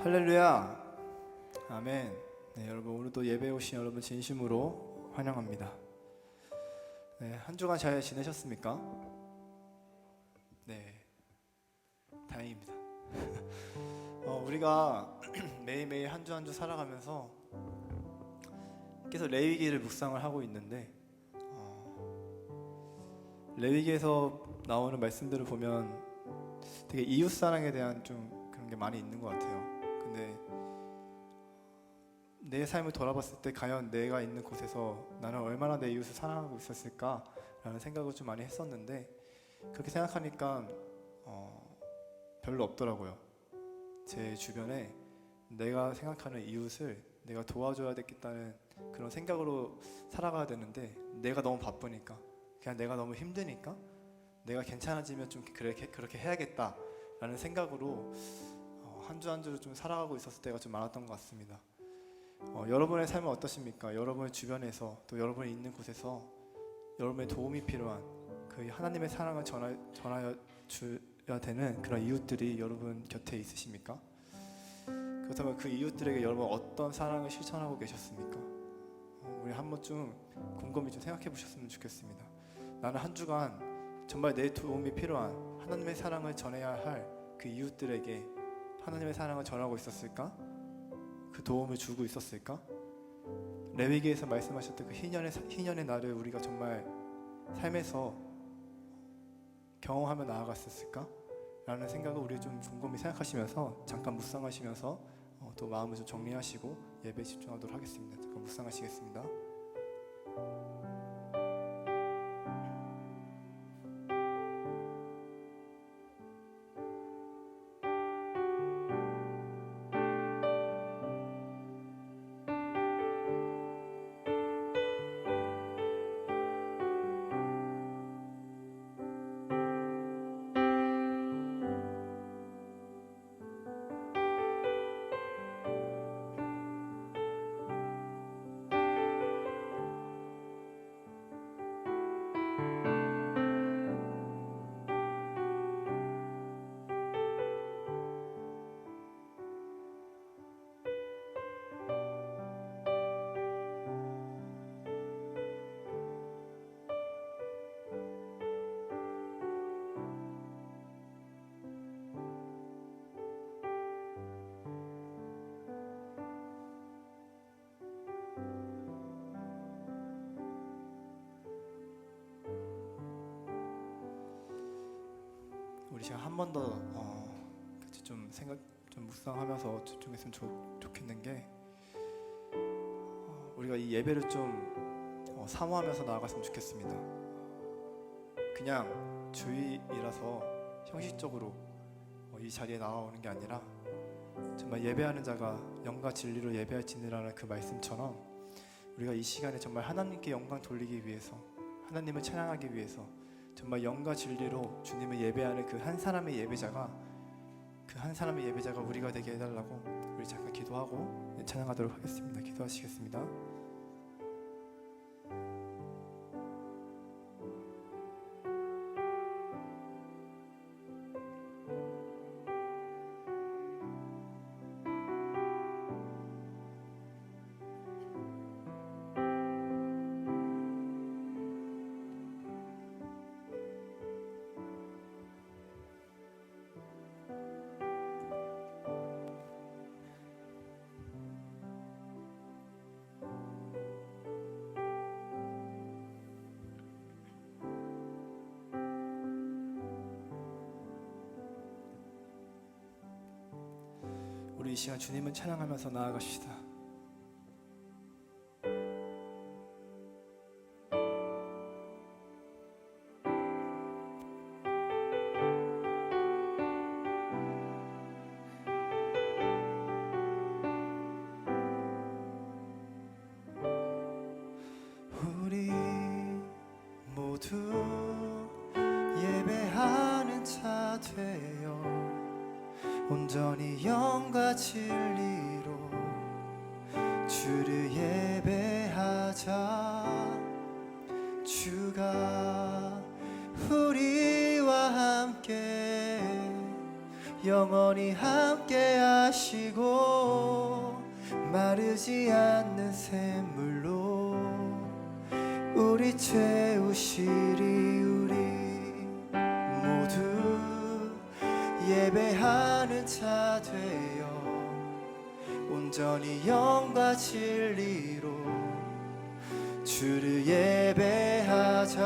할렐루야. 아멘. 네, 여러분 오늘도 예배에 오신 여러분 진심으로 환영합니다. 네, 한 주간 잘 지내셨습니까? 네, 다행입니다. 우리가 매일매일 한 주 한 주 살아가면서 계속 레위기를 묵상을 하고 있는데 레위기에서 나오는 말씀들을 보면 되게 이웃사랑에 대한 좀 그런 게 많이 있는 것 같아요. 근데 내 삶을 돌아봤을 때 과연 내가 있는 곳에서 나는 얼마나 내 이웃을 사랑하고 있었을까라는 생각을 좀 많이 했었는데 그렇게 생각하니까 별로 없더라고요. 제 주변에 내가 생각하는 이웃을 내가 도와줘야 되겠다는 그런 생각으로 살아가야 되는데 내가 너무 바쁘니까 그냥 내가 너무 힘드니까 내가 괜찮아지면 좀 그렇게 해야겠다라는 생각으로 한 주 한 주를 좀 살아가고 있었을 때가 좀 많았던 것 같습니다. 여러분의 삶은 어떠십니까? 여러분의 주변에서 또 여러분이 있는 곳에서 여러분의 도움이 필요한 그 하나님의 사랑을 전하여 줘야 되는 그런 이웃들이 여러분 곁에 있으십니까? 그렇다면 그 이웃들에게 여러분 어떤 사랑을 실천하고 계셨습니까? 우리 한 번쯤 곰곰이 좀 생각해 보셨으면 좋겠습니다. 나는 한 주간 정말 내 도움이 필요한 하나님의 사랑을 전해야 할 그 이웃들에게 하나님의 사랑을 전하고 있었을까? 그 도움을 주고 있었을까? 레위기에서 말씀하셨던 그 희년의 날을 우리가 정말 삶에서 경험하며 나아갔었을까? 라는 생각을 우리 좀 곰곰이 생각하시면서 잠깐 묵상하시면서 또 마음을 좀 정리하시고 예배에 집중하도록 하겠습니다. 잠깐 묵상하시겠습니다. 우리 시간 한 번 더 같이 좀 묵상하면서 집중했으면 좋겠는 게 우리가 이 예배를 좀 사모하면서 나아갔으면 좋겠습니다. 그냥 주일이라서 형식적으로 이 자리에 나와오는 게 아니라 정말 예배하는 자가 영과 진리로 예배할지니라는 그 말씀처럼 우리가 이 시간에 정말 하나님께 영광 돌리기 위해서 하나님을 찬양하기 위해서 정말 영과 진리로 주님을 예배하는 그 한 사람의 예배자가 우리가 되게 해달라고 우리 잠깐 기도하고 찬양하도록 하겠습니다. 기도하시겠습니다. 우리 이 시간 주님을 찬양하면서 나아가시다. 우리 모두 예배하는 자 되어 온전히 영과 진리로 주를 예배하자. 주가 우리와 함께 영원히 함께 하시고 마르지 않는 샘물로 우리 채우시리. 우리 모두 예배하는 자 되어 온전히 영과 진리로 주를 예배하자.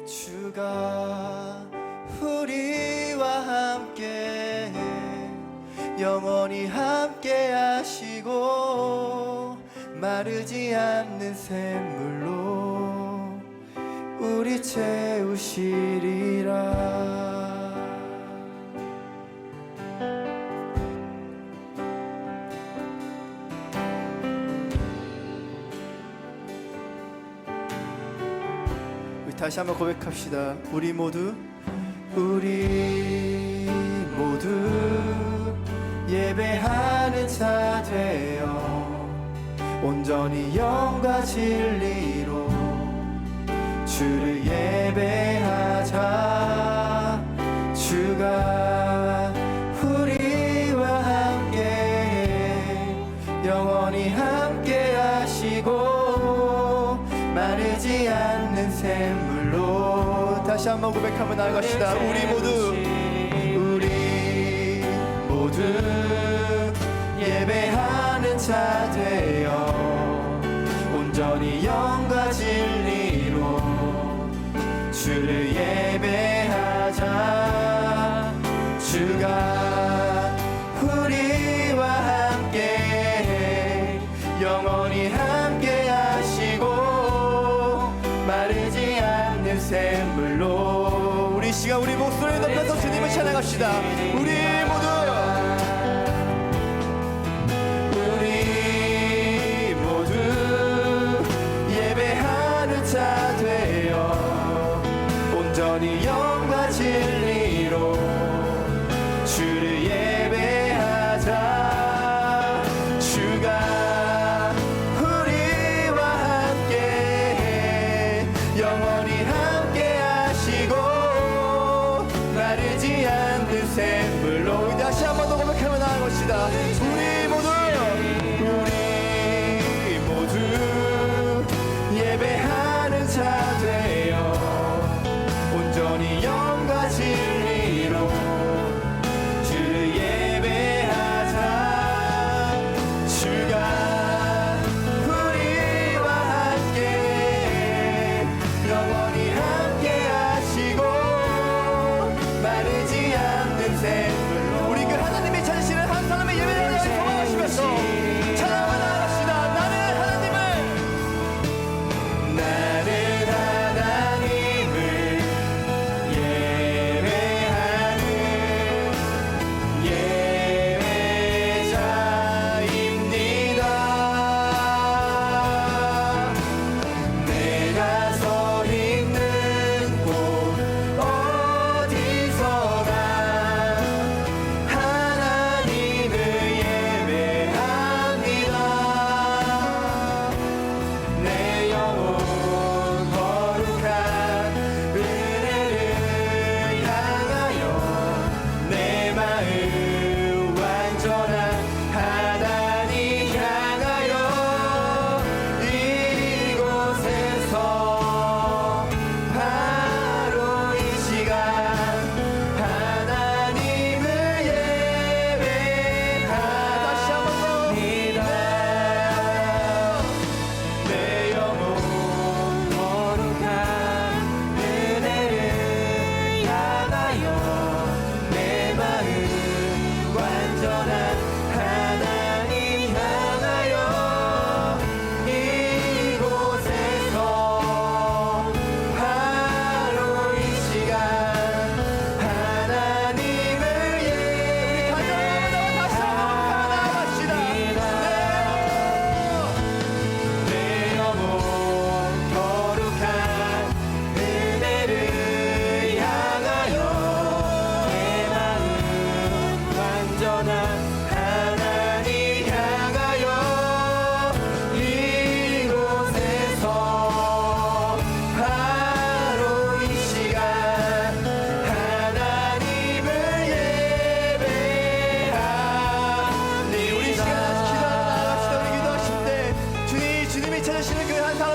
주가 우리와 함께 영원히 함께 하시고 마르지 않는 샘물로 우리 채우시리라. 우리 다시 한번 고백합시다. 우리 모두 예배하는 자 되어 온전히 영과 진리로 주를 예배하자. 주가 우리와 함께 영원히 함께 하시고 마르지 않는 샘물로 다시 한번 고백하며 나아갑시다. 우리 모두 예배하는 자 되어 온전히 영과 진리로 주를 예배하자. 주가 우리와 함께 영원히 함께 하시고 마르지 않는 샘물로 우리 시간 우리 목소리를 높여서 주님을 찬양합시다. 우리 모두 예배하는 자 되어 온전히 영과 진리로 주를 예배하자. 주가 우리와 함께 영원히 함께 하시고 마르지 않는 샘물로 다시 한 번 더 고백하며 나아갑시다. 우리 모두 예배하는 자 되어 온전히 영과 진리로 주를 예배하자. 주가 우리와 함께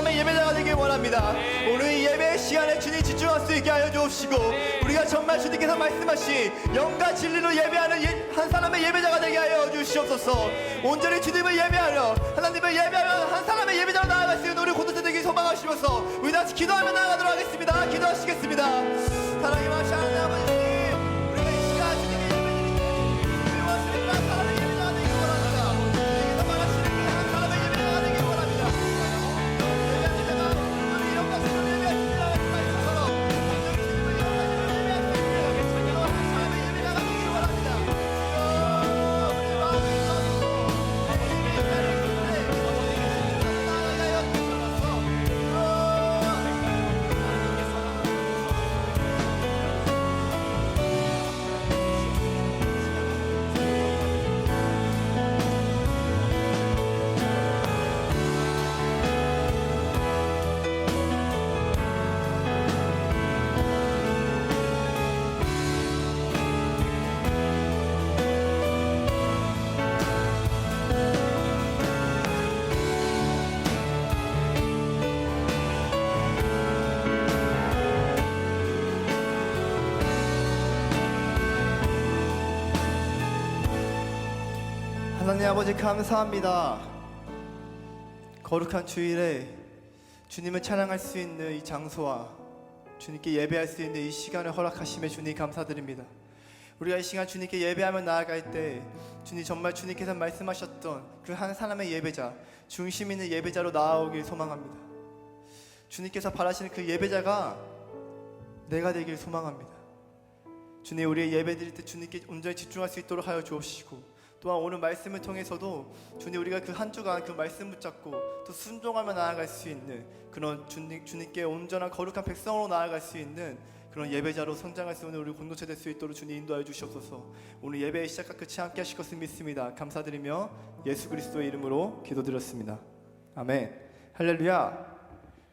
사람의 예배자가 되길 원합니다. 오늘 이 예배의 시간에 주님 집중할 수 있게 하여 주옵시고 우리가 정말 주님께서 말씀하신 영과 진리로 예배하는 한 사람의 예배자가 되게 하여 주시옵소서. 온전히 주님을 예배하려 하나님을 예배하며 한 사람의 예배자로 나아갈 수 있는 우리 공동체 되길 소망하시면서 우리 다시 기도하며 나아가도록 하겠습니다. 기도하시겠습니다. 사랑의 마시 하나님 아버지 주님, 우리가 이 시간 주님께 예배드릴 때 주님이 원하시는 한 사람의 예배자가 되길 원합니다. 주님께서 말하시는 한 사람의 예배자가 되길 원합니다. 예배하는 자가 오늘 영과 진리로 예배할 수 있는 말씀처럼 온전히 주님을 예배할 수 있는 한 사람의 예배자가 되길 원합니다. 우리의 마음을 열어주고 아버지의 예배를 드릴 때 나아가게 하여 주옵소서. 하나님 아버지 감사합니다. 거룩한 주일에 주님을 찬양할 수 있는 이 장소와 주님께 예배할 수 있는 이 시간을 허락하심에 주님 감사드립니다. 우리가 이 시간 주님께 예배하며 나아갈 때 주님 정말 주님께서 말씀하셨던 그 한 사람의 예배자, 중심 있는 예배자로 나아오길 소망합니다. 주님께서 바라시는 그 예배자가 내가 되길 소망합니다. 주님, 우리의 예배 드릴 때 주님께 온전히 집중할 수 있도록 하여 주옵시고 또한 오늘 말씀을 통해서도 주님, 우리가 그 한 주간 그 말씀 붙잡고 또 순종하며 나아갈 수 있는 그런 주님께 온전한 거룩한 백성으로 나아갈 수 있는 그런 예배자로 성장할 수 있는 우리 공동체 될 수 있도록 주님 인도하여 주시옵소서. 오늘 예배의 시작과 끝이 함께 하실 것을 믿습니다. 감사드리며 예수 그리스도의 이름으로 기도드렸습니다. 아멘. 할렐루야.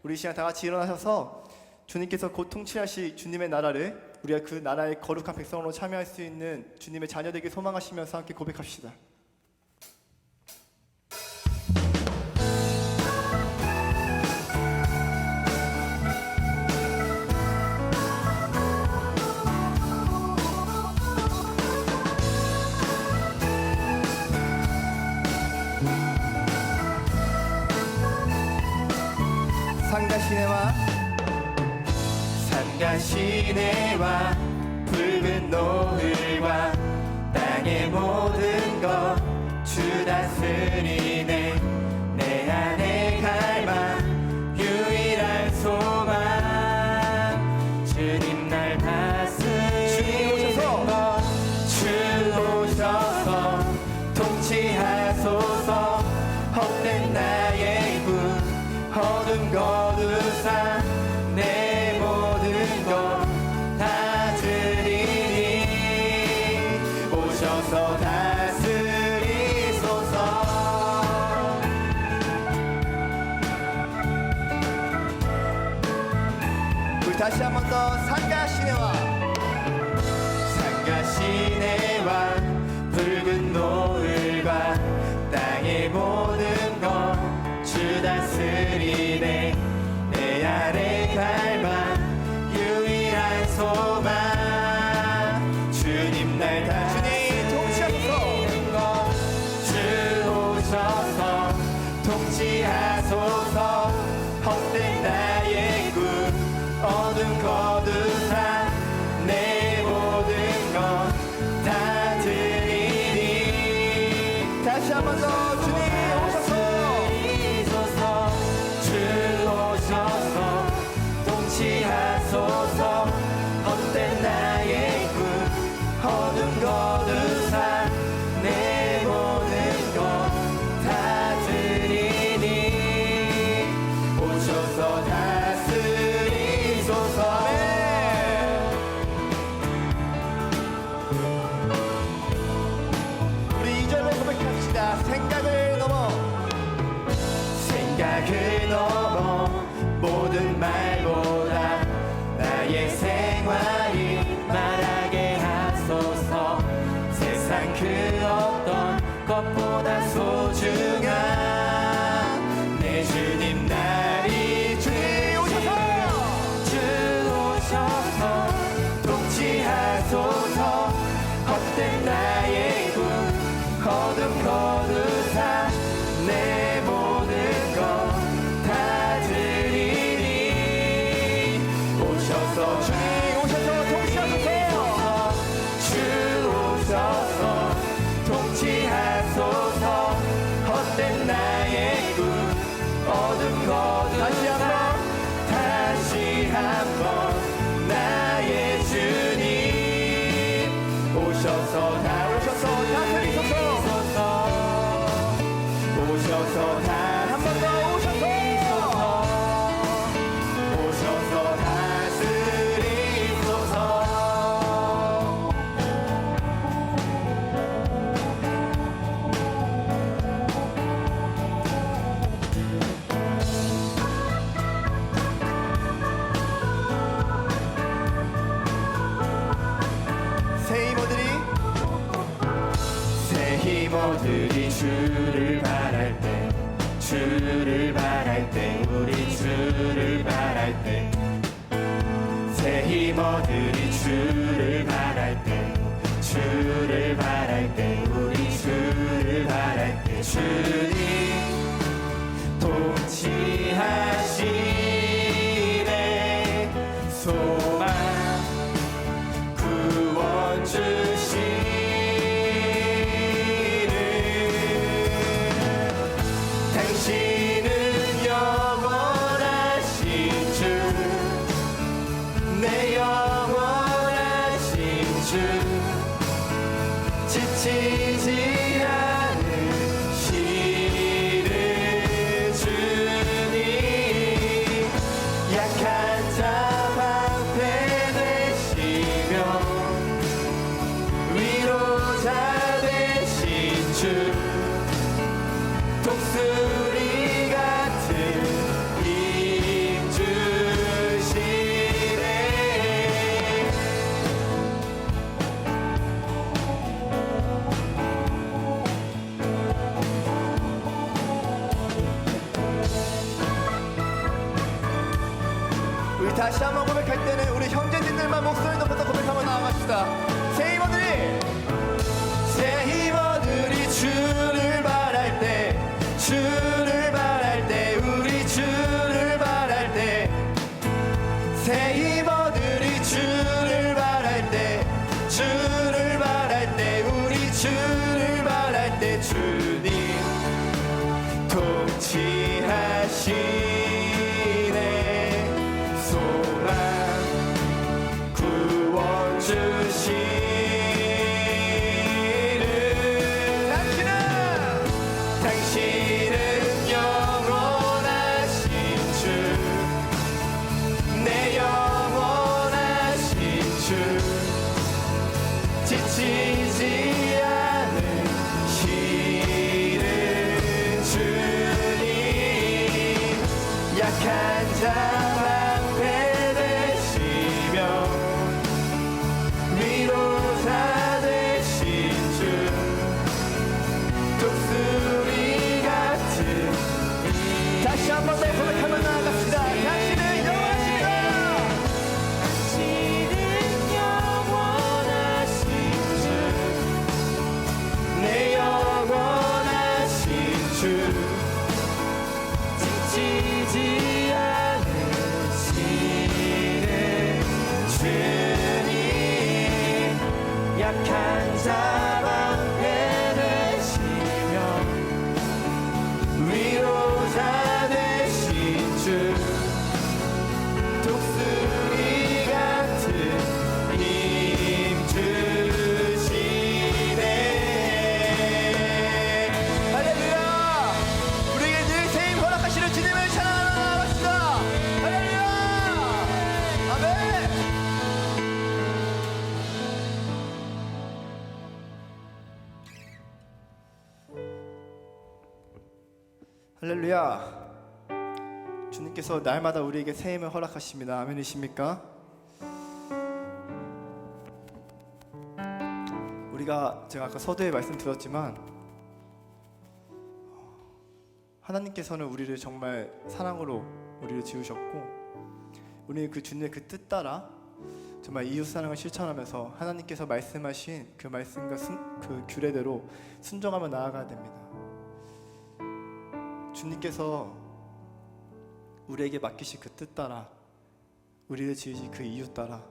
우리 이 시간 다 같이 일어나셔서 주님께서 곧 통치하실 주님의 나라를 우리가 그 나라의 거룩한 백성으로 참여할 수 있는 주님의 자녀되길 소망하시면서 함께 고백합시다. 산과 시내와 붉은 노을과 땅의 모든 것 주 다스리네. 내 안에 갈망 유일한 소망 주님 날 다스리는 것. 주 오셔서 통치하소서. 헛된 나의 꿈 어둠 거두사 내 모든 것 다 드리니 오셔서 다스리소서. 우리 다시 한 번 더 산과 시내와 붉은 노을과 땅의 모든 것 주 다스리네. 내 안에 갈망 유일한 소망 주님 날 다스리는 것. 주 오셔서 통치하소서. 헛된 나의 꿈 어둠 거두사 힘어들이 주를 바랄 때 주를 바랄 때 우리 주를 바랄 때 새 힘어들이 주를 바랄 때 주를 바랄 때 우리 주를 바랄 때 주님 통치하시네 소망 구원 주시는 당신은 영원하신 주 내 영원하신 주 지치지 않으시는 주님 약한 자 방패 되시며 위로자 되신 주 독수리 같은 힘 주시네 우리 다시 한번 고백할 때는 우리 형제님들만 목소리 높여서 고백하며 나아갑시다. 새 힘어들이 주를 바랄 때 주를 바랄 때 우리 주를 바랄 때 새 힘어들이 주를 바랄 때 주를 바랄 때 우리 주를 바랄 때 주님 통치하시네 소망 구원 주시는 당신은 영원하신 주 내 영원하신 주 지치지 않으시는 주님 약한 자 방패 되시며 위로자 되신 주 독수리 같은 다시 한 번 더 고백하며 나아갑시다. 당신은 영원하시다. 당신은 영원하신 주 내 영원하신 주 지치지 않으시는 주님 약한 자 방패 되시며 위로자 되신 주 독수리 같은 힘 주시네 할렐루야 우리에게 늘 새 힘 허락하시는 주님을 찬양하며 나아갑시다. 할렐루야 아멘. 할렐루야 주님께서 날마다 우리에게 새 힘을 허락하십니다. 아멘이십니까? 우리가 제가 아까 서두에 말씀드렸지만 하나님께서는 우리를 정말 사랑으로 우리를 지으셨고 우리는 그 주님의 그 뜻 따라 정말 이웃사랑을 실천하면서 하나님께서 말씀하신 그 말씀과 그 규례대로 순종하며 나아가야 됩니다. 주님께서 우리에게 맡기신 그 뜻 따라 우리를 지으신 그 이유 따라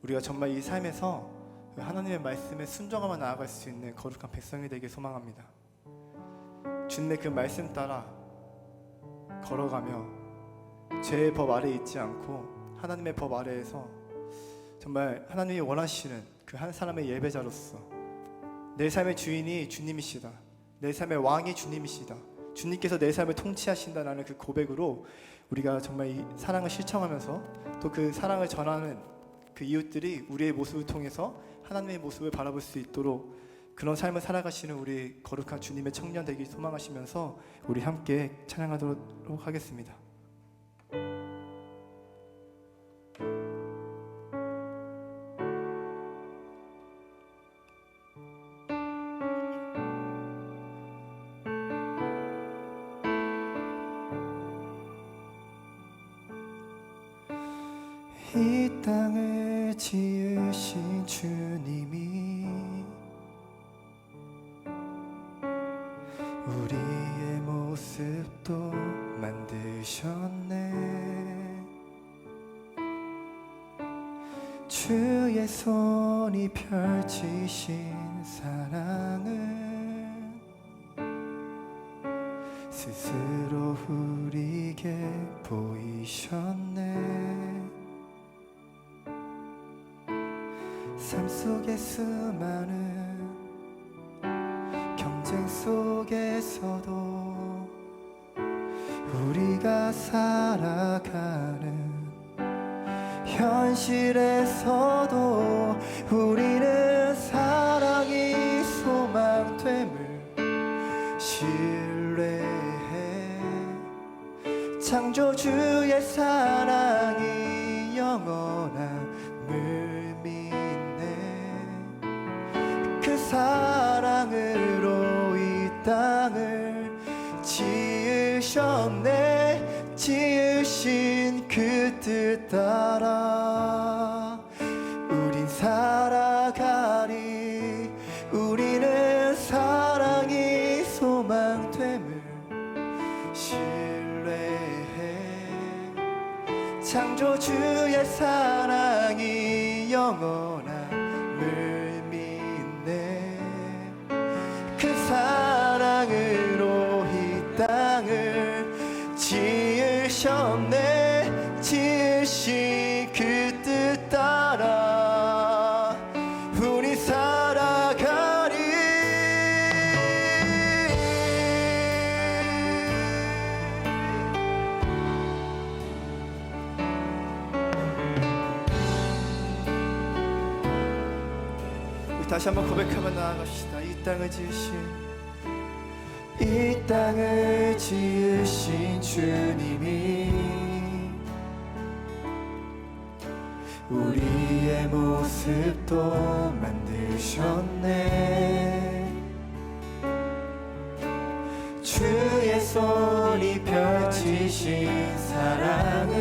우리가 정말 이 삶에서 하나님의 말씀에 순종하며 나아갈 수 있는 거룩한 백성이 되길 소망합니다. 주님의 그 말씀 따라 걸어가며 죄의 법 아래에 있지 않고 하나님의 법 아래에서 정말 하나님이 원하시는 그 한 사람의 예배자로서 내 삶의 주인이 주님이시다. 내 삶의 왕이 주님이시다. 주님께서 내 삶을 통치하신다라는 그 고백으로 우리가 정말 이 사랑을 실천하면서 또 그 사랑을 전하는 그 이웃들이 우리의 모습을 통해서 하나님의 모습을 바라볼 수 있도록 그런 삶을 살아가시는 우리 거룩한 주님의 청년 되길 소망하시면서 우리 함께 찬양하도록 하겠습니다. 이 땅을 지으신 주님이 우리의 모습도 만드셨네. 주의 손이 펼치신 사랑을 스스로 우리에게 보이셨네. 삶 속의 수많은 경쟁 속에서도 우리가 살아가는 현실에서도 우리는 사랑이 소망됨을 신뢰해. 창조주의 사랑이 영원함을 믿네. 그 사랑으로 이 땅을 지으셨네. 지으신 그 뜻 따라 우린 살아가리. 우리는 사랑이 소망됨을 신뢰해. 창조주의 사랑이 영원함을 믿네. 그 사랑으로 이 땅을 지으셨네. 지으신 그 뜻 따라 우리 살아가리. 우리 다시 한번 고백하며 나아갑시다. 이 땅을 지으신 주님이 우리의 모습도 만드셨네. 주의 손이 펼치신 사랑을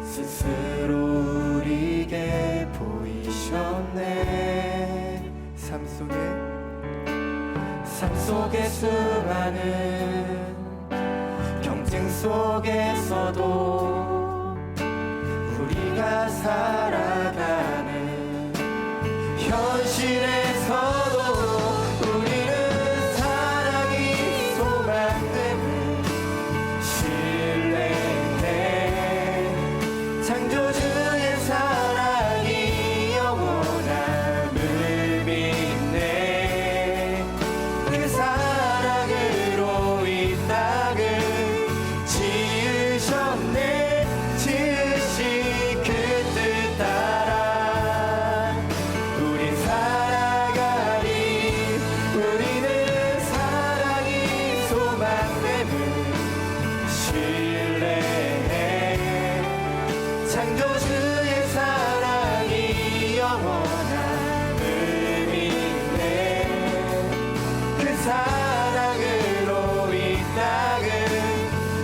스스로 우리에게 보이셨네. 삶 속의 수많은 경쟁 속에서도 우리가 살아가는 현실에서도 우리는 사랑이 소망됨을 신뢰해. 창조주의 사랑이 영원함을 믿네. 그 사랑으로 이 땅을 지으셨네. 창조주의 사랑이 영원함을 믿네. 그 사랑으로 이 땅을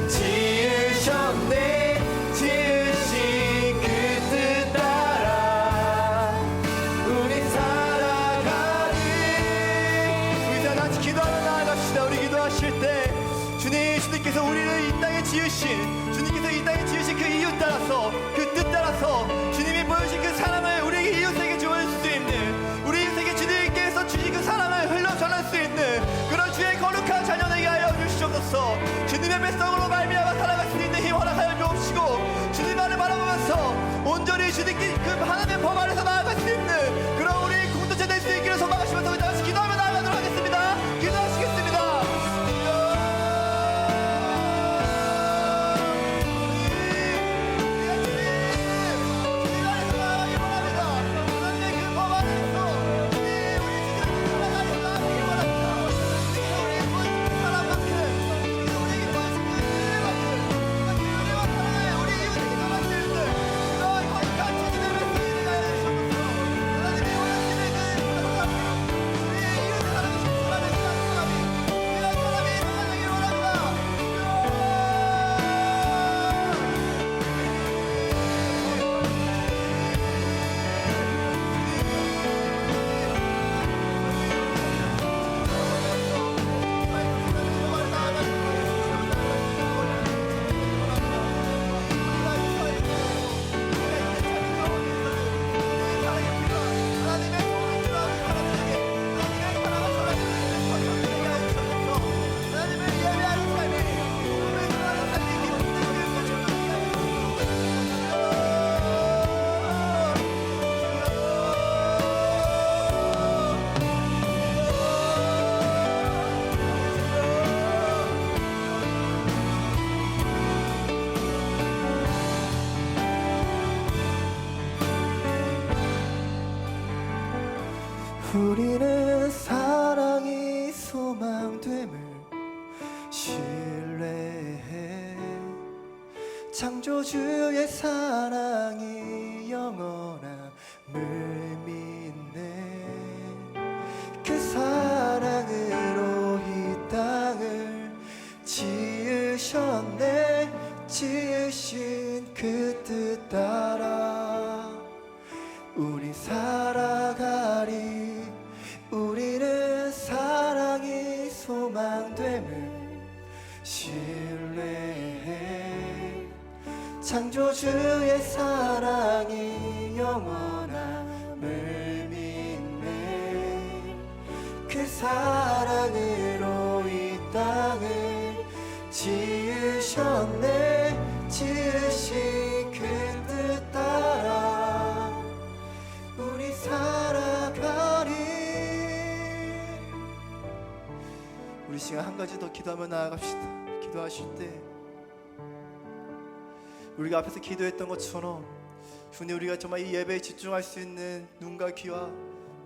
지으셨네. 지으신 그 뜻 따라 우리 살아가리. 우리 다 같이 기도하며 나아갑시다. 우리 기도하실 때 주님께서 우리를 이 땅에 지으신, 주님께서 이 땅에 지으신 그 이유 따라서, 그 뜻 따라서 주님이 보여주신 그 사랑을 우리에게 이웃에게 주어줄 수 있는, 우리 이웃에게 주님께서 주신 그 사랑을 흘러 전할 수 있는 그런 주의 거룩한 자녀 되게 하여 주시옵소서. 주님의 뱃속으로 말미암아 살아갈 수 있는 힘 허락하여 주옵시고, 주님만을 바라보면서 온전히 주님께 그 하나님의 법 아래서 나아갈 수 있는 그런 우리 공동체 될 수 있기를 소망하시면서 우리 다같이 기도하며 나아가도록 하겠습니다. 기도하시겠습니다. 우리는 사랑이 소망됨을 신뢰해. 창조주의 사랑이 영원함을 믿네. 그 사랑으로 이 땅을 지으셨네. 지으신 그 뜻 따라 우리 살아가리. 우리는 사랑이 소망됨을 신뢰해. 창조주의 사랑이 영원함을 믿네. 그 사랑으로 이 땅을 지으셨네. 지으신 그 뜻 따라 우리 살아가리. 우리 시간 한 가지 더 기도하며 나아갑시다. 기도하실 때 우리가 앞에서 기도했던 것처럼 주님, 우리가 정말 이 예배에 집중할 수 있는 눈과 귀와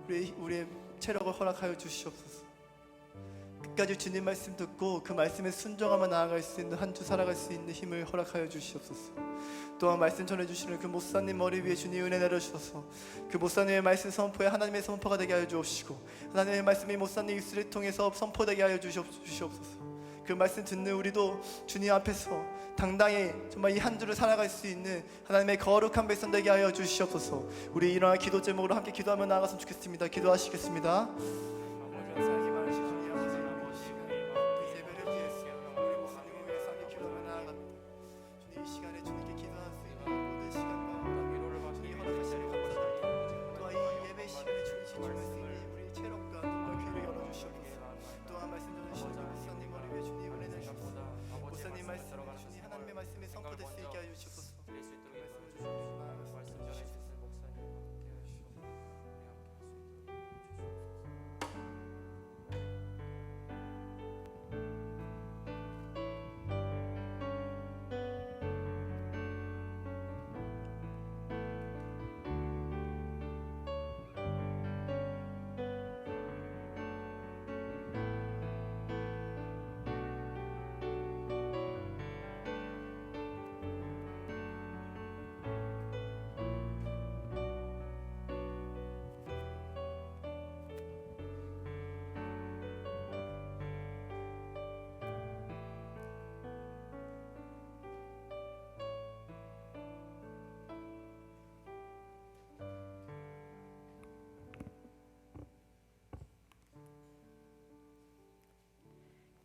우리의 체력을 허락하여 주시옵소서. 끝까지 주님 말씀 듣고 그 말씀에 순종하며 나아갈 수 있는 한 주 살아갈 수 있는 힘을 허락하여 주시옵소서. 또한 말씀 전해주시는 그 목사님 머리 위에 주님 은혜 내려주셔서 그 목사님의 말씀 선포에 하나님의 선포가 되게 하여 주옵시고, 하나님의 말씀이 목사님 입술을 통해서 선포되게 하여 주시옵소서. 그 말씀 듣는 우리도 주님 앞에서 당당히 정말 이 한 주를 살아갈 수 있는 하나님의 거룩한 백성 되게 하여 주시옵소서. 우리 일어나 기도 제목으로 함께 기도하며 나아갔으면 좋겠습니다. 기도하시겠습니다.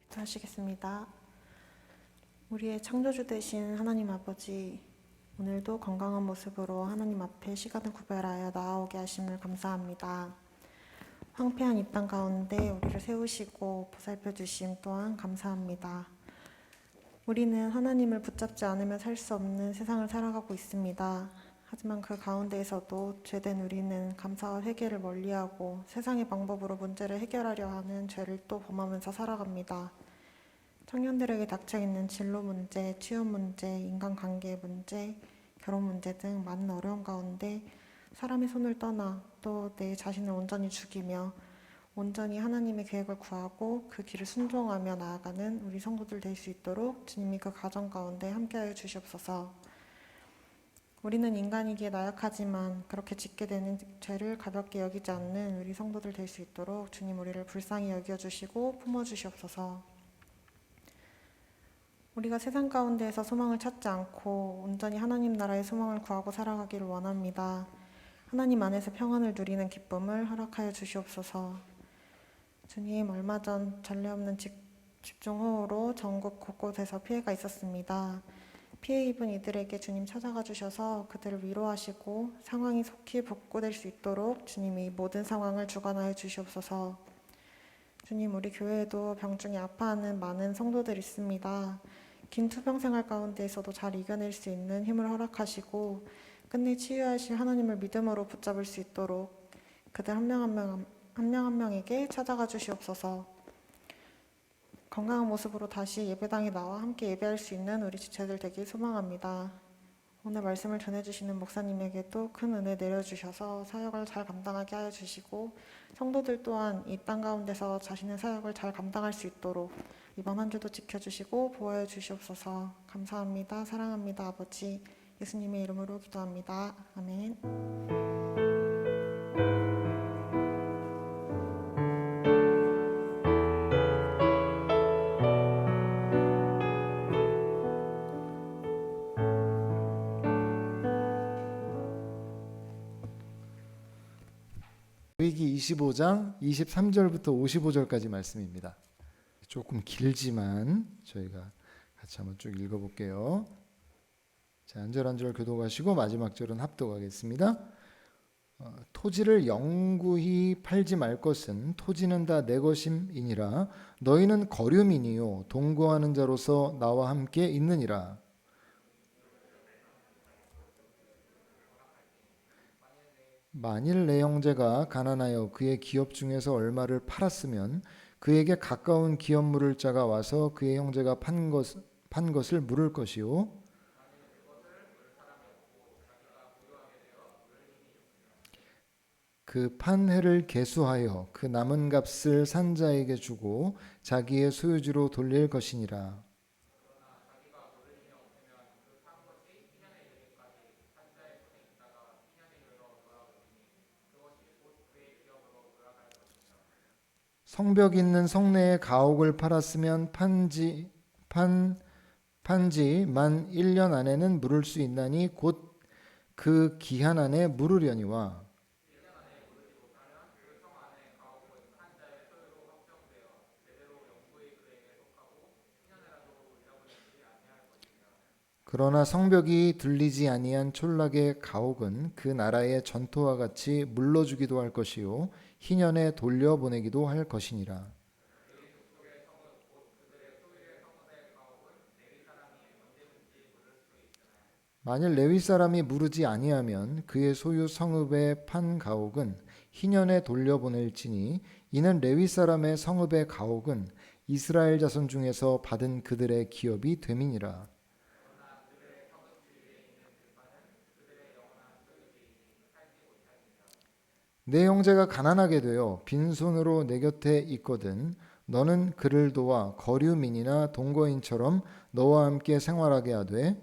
기도하시겠습니다. 우리의 창조주 되신 하나님 아버지, 오늘도 건강한 모습으로 하나님 앞에 시간을 구별하여 나아오게 하심을 감사합니다. 황폐한 이 땅 가운데 우리를 세우시고 보살펴 주심 또한 감사합니다. 우리는 하나님을 붙잡지 않으면 살 수 없는 세상을 살아가고 있습니다. 하지만 그 가운데에서도 죄된 우리는 감사와 회개를 멀리하고 세상의 방법으로 문제를 해결하려 하는 죄를 또 범하면서 살아갑니다. 청년들에게 닥쳐있는 진로 문제, 취업 문제, 인간관계의 문제, 결혼 문제 등 많은 어려움 가운데 사람의 손을 떠나 또 내 자신을 온전히 죽이며 온전히 하나님의 계획을 구하고 그 길을 순종하며 나아가는 우리 성도들 될 수 있도록 주님이 그 가정 가운데 함께하여 주시옵소서. 우리는 인간이기에 나약하지만 그렇게 짓게 되는 죄를 가볍게 여기지 않는 우리 성도들 될 수 있도록 주님 우리를 불쌍히 여겨주시고 품어주시옵소서. 우리가 세상 가운데에서 소망을 찾지 않고 온전히 하나님 나라의 소망을 구하고 살아가기를 원합니다. 하나님 안에서 평안을 누리는 기쁨을 허락하여 주시옵소서. 주님, 얼마 전 전례 없는 집중호우로 전국 곳곳에서 피해가 있었습니다. 피해 입은 이들에게 주님 찾아가 주셔서 그들을 위로하시고 상황이 속히 복구될 수 있도록 주님이 모든 상황을 주관하여 주시옵소서. 주님, 우리 교회에도 병중에 아파하는 많은 성도들이 있습니다. 긴 투병 생활 가운데에서도 잘 이겨낼 수 있는 힘을 허락하시고 끝내 치유하실 하나님을 믿음으로 붙잡을 수 있도록 그들 한 명 한 명에게 찾아가 주시옵소서. 건강한 모습으로 다시 예배당에 나와 함께 예배할 수 있는 우리 지체들 되길 소망합니다. 오늘 말씀을 전해주시는 목사님에게도 큰 은혜 내려주셔서 사역을 잘 감당하게 하여 주시고 성도들 또한 이 땅 가운데서 자신의 사역을 잘 감당할 수 있도록 이번 한 주도 지켜주시고 보호해 주시옵소서. 감사합니다. 사랑합니다. 아버지 예수님의 이름으로 기도합니다. 아멘. 레위기 25장 23절부터 55절까지 말씀입니다. 조금 길지만 저희가 같이 한번 쭉 읽어볼게요. 자, 한 절 한 절 교독하시고 마지막 절은 합독하겠습니다. 토지를 영구히 팔지 말 것은 토지는 다 내 것임이니라. 너희는 거류민이요 동거하는 자로서 나와 함께 있느니라. 만일 내 형제가 가난하여 그의 기업 중에서 얼마를 팔았으면 그에게 가까운 기업 물을 자가 와서 그의 형제가 판 것을 물을 것이요 그 판 해를 계수하여 그 남은 값을 산 자에게 주고 자기의 소유지로 돌릴 것이니라. 성벽 있는 성내에 가옥을 팔았으면 판지 만 1년 안에는 물을 수 있나니 곧 그 기한 안에 물으려니와 그러나 성벽이 들리지 아니한 촌락의 가옥은 그 나라의 전토와 같이 물러주기도 할 것이요 희년에 돌려보내기도 할 것이니라. 만일 레위 사람이 무르지 아니하면 그의 소유 성읍의 판 가옥은 희년에 돌려보낼지니 이는 레위 사람의 성읍의 가옥은 이스라엘 자손 중에서 받은 그들의 기업이 됨이니라. 내 형제가 가난하게 되어 빈손으로 내 곁에 있거든 너는 그를 도와 거류민이나 동거인처럼 너와 함께 생활하게 하되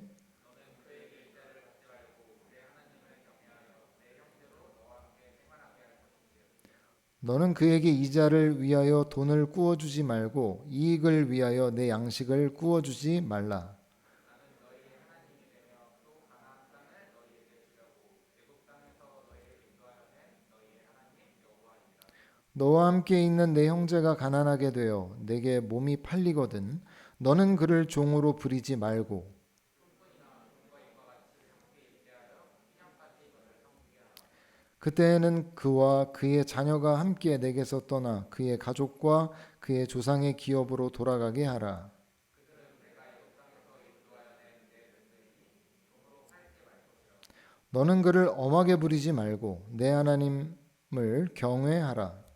너는 그에게 이자를 위하여 돈을 꾸어주지 말고 이익을 위하여 내 양식을 꾸어주지 말라. 너와 함께 있는 내 형제가 가난하게 되어 내게 몸이 팔리거든 너는 그를 종으로 부리지 말고 그때에는 그와 그의 자녀가 함께 내게서 떠나 그의 가족과 그의 조상의 기업으로 돌아가게 하라. 너는 그를 엄하게 부리지 말고 내 하나님을 경외하라.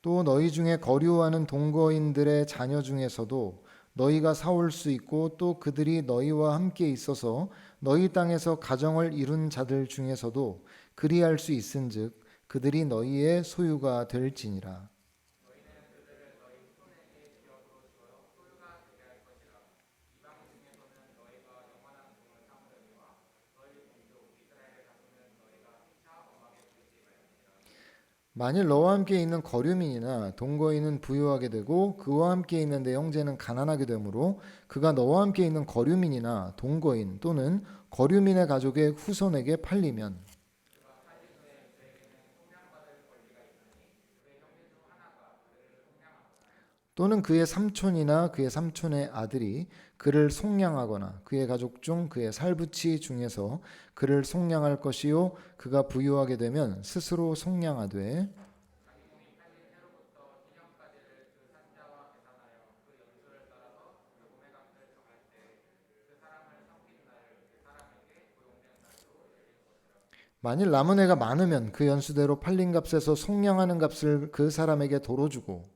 또 너희 중에 거류하는 동거인들의 자녀 중에서도 너희가 사올 수 있고 또 그들이 너희와 함께 있어서 너희 땅에서 가정을 이룬 자들 중에서도 그리할 수 있은즉 그들이 너희의 소유가 될지니라. 만일 너와 함께 있는 거류민이나 동거인은 부유하게 되고 그와 함께 있는 내 형제는 가난하게 되므로 그가 너와 함께 있는 거류민이나 동거인 또는 거류민의 가족의 후손에게 팔리면 또는 그의 삼촌이나 그의 삼촌의 아들이 그를 속량하거나 그의 가족 중 그의 살부치 중에서 그를 속량할 것이요 그가 부유하게 되면 스스로 속량하되 만일 남은 해가 많으면 그 연수대로 팔린 값에서 속량하는 값을 그 사람에게 도로 주고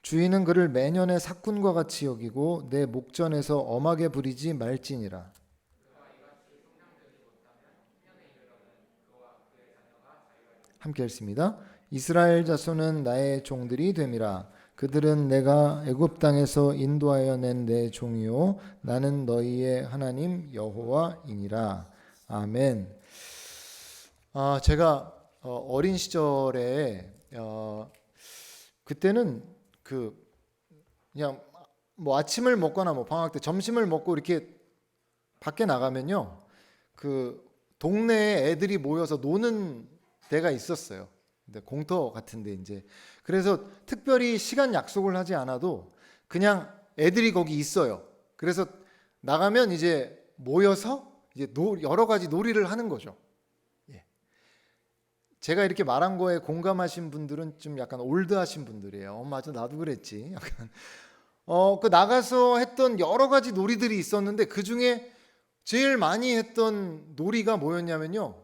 주인은 그를 매년의 삭군과 같이 여기고 내 목전에서 엄하게 부리지 말지니라. 함께 읽습니다. 이스라엘 자손은 나의 종들이 됨이라. 그들은 내가 애굽 땅에서 인도하여 낸 내 종이요 나는 너희의 하나님 여호와이니라. 아멘. 제가 어린 시절에 그때는 그냥 뭐 아침을 먹거나 뭐 방학 때 점심을 먹고 이렇게 밖에 나가면요, 그 동네에 애들이 모여서 노는 데가 있었어요. 근데 공터 같은데 이제 그래서 특별히 시간 약속을 하지 않아도 그냥 애들이 거기 있어요. 그래서 나가면 이제 모여서 이제 여러 가지 놀이를 하는 거죠. 예. 제가 이렇게 말한 거에 공감하신 분들은 좀 약간 올드하신 분들이에요. 맞아, 나도 그랬지. 약간 그 나가서 했던 여러 가지 놀이들이 있었는데 그 중에 제일 많이 했던 놀이가 뭐였냐면요.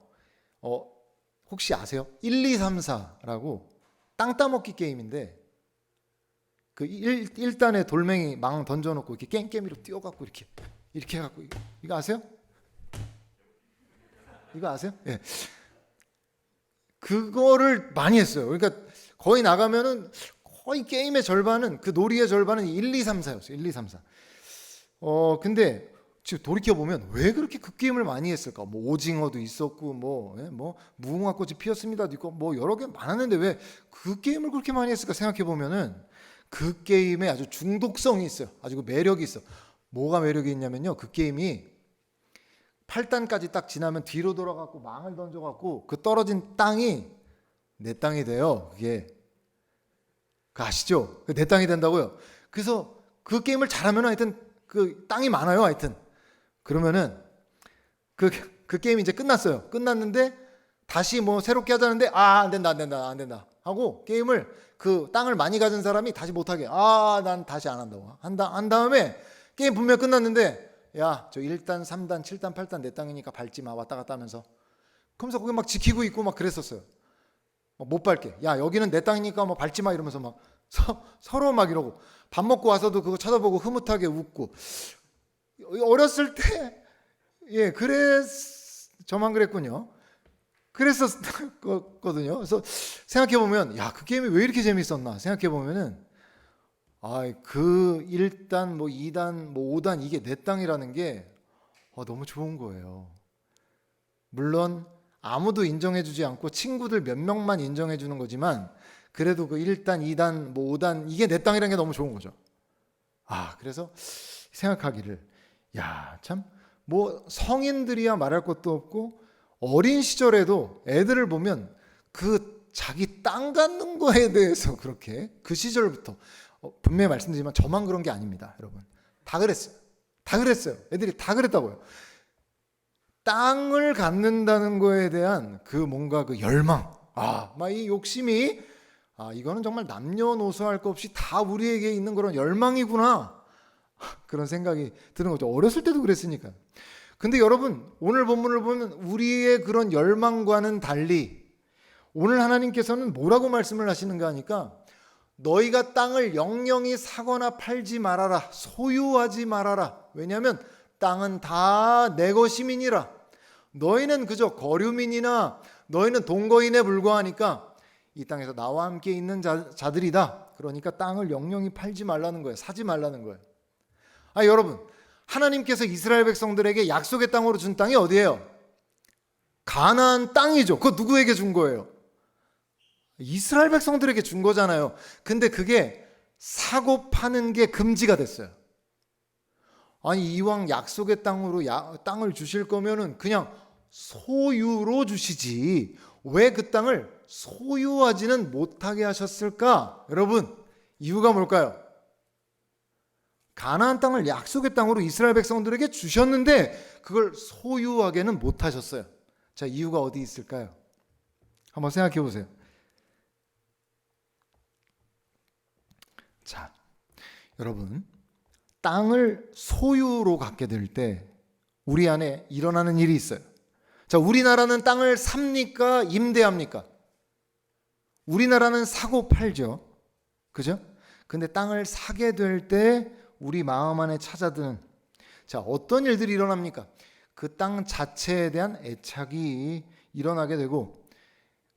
혹시 아세요? 1, 2, 3, 4라고 땅 따먹기 게임인데 그 1단에 돌멩이 망 던져놓고 이렇게 깽깽이로 뛰어갖고 이렇게 해갖고 이거 아세요? 이거 아세요? 예. 그거를 많이 했어요. 그러니까 거의 나가면은 거의 게임의 절반은 그 놀이의 절반은 1, 2, 3, 4였어요. 1, 2, 3, 4. 근데 지금 돌이켜 보면 왜 그렇게 그 게임을 많이 했을까? 뭐 오징어도 있었고 뭐 무궁화꽃이 피었습니다도 있고 뭐 여러 개 많았는데 왜 그 게임을 그렇게 많이 했을까 생각해 보면은 그 게임에 아주 중독성이 있어요. 아주 그 매력이 있어. 뭐가 매력이 있냐면요. 그 게임이 8단까지 딱 지나면 뒤로 돌아가고 망을 던져갖고 그 떨어진 땅이 내 땅이 돼요. 그게 아시죠? 내 땅이 된다고요. 그래서 그 게임을 잘하면 하여튼 그 땅이 많아요. 하여튼 그러면은 그 게임이 이제 끝났어요. 끝났는데 다시 뭐 새롭게 하자는데 안 된다 하고 게임을 그 땅을 많이 가진 사람이 다시 못하게 난 다시 안 한다고 한 다음에 게임 분명 끝났는데 야, 저 1단, 3단, 7단, 8단 내 땅이니까 밟지 마 왔다 갔다 하면서 그러면서 거기 막 지키고 있고 막 그랬었어요. 못 밟게. 야, 여기는 내 땅이니까 뭐 밟지 마 이러면서 막 서로 막 이러고 밥 먹고 와서도 그거 쳐다보고 흐뭇하게 웃고 어렸을 때 저만 그랬군요. 그랬었거든요. 그래서 생각해 보면 그 게임이 왜 이렇게 재밌었나 생각해 보면은 그 1단 뭐 2단 뭐 5단 이게 내 땅이라는 게 너무 좋은 거예요. 물론 아무도 인정해주지 않고 친구들 몇 명만 인정해주는 거지만 그래도 그 1단, 2단, 뭐 5단 이게 내 땅이라는 게 너무 좋은 거죠. 그래서 생각하기를 참 뭐 성인들이야 말할 것도 없고 어린 시절에도 애들을 보면 그 자기 땅 갖는 거에 대해서 그렇게 그 시절부터 분명히 말씀드리지만 저만 그런 게 아닙니다. 여러분 다 그랬어요. 애들이 다 그랬다고요. 땅을 갖는다는 거에 대한 그 뭔가 그 열망 막 이 욕심이 이거는 정말 남녀노소 할 것 없이 다 우리에게 있는 그런 열망이구나 그런 생각이 드는 거죠. 어렸을 때도 그랬으니까. 근데 여러분 오늘 본문을 보면 우리의 그런 열망과는 달리 오늘 하나님께서는 뭐라고 말씀을 하시는가 하니까 너희가 땅을 영영이 사거나 팔지 말아라. 소유하지 말아라. 왜냐하면 땅은 다 내 것임이니라. 너희는 그저 거류민이나 너희는 동거인에 불과하니까 이 땅에서 나와 함께 있는 자들이다. 그러니까 땅을 영영이 팔지 말라는 거예요. 사지 말라는 거예요. 여러분 하나님께서 이스라엘 백성들에게 약속의 땅으로 준 땅이 어디예요? 가나안 땅이죠. 그거 누구에게 준 거예요? 이스라엘 백성들에게 준 거잖아요. 근데 그게 사고 파는 게 금지가 됐어요. 이왕 약속의 땅으로 땅을 주실 거면은 그냥 소유로 주시지 왜 그 땅을 소유하지는 못하게 하셨을까? 여러분 이유가 뭘까요? 가나안 땅을 약속의 땅으로 이스라엘 백성들에게 주셨는데 그걸 소유하게는 못하셨어요. 자, 이유가 어디 있을까요? 한번 생각해 보세요. 자, 여러분 땅을 소유로 갖게 될 때 우리 안에 일어나는 일이 있어요. 자, 우리나라는 땅을 삽니까? 임대합니까? 우리나라는 사고 팔죠. 그죠? 근데 땅을 사게 될 때 우리 마음 안에 찾아드는, 자, 어떤 일들이 일어납니까? 그 땅 자체에 대한 애착이 일어나게 되고,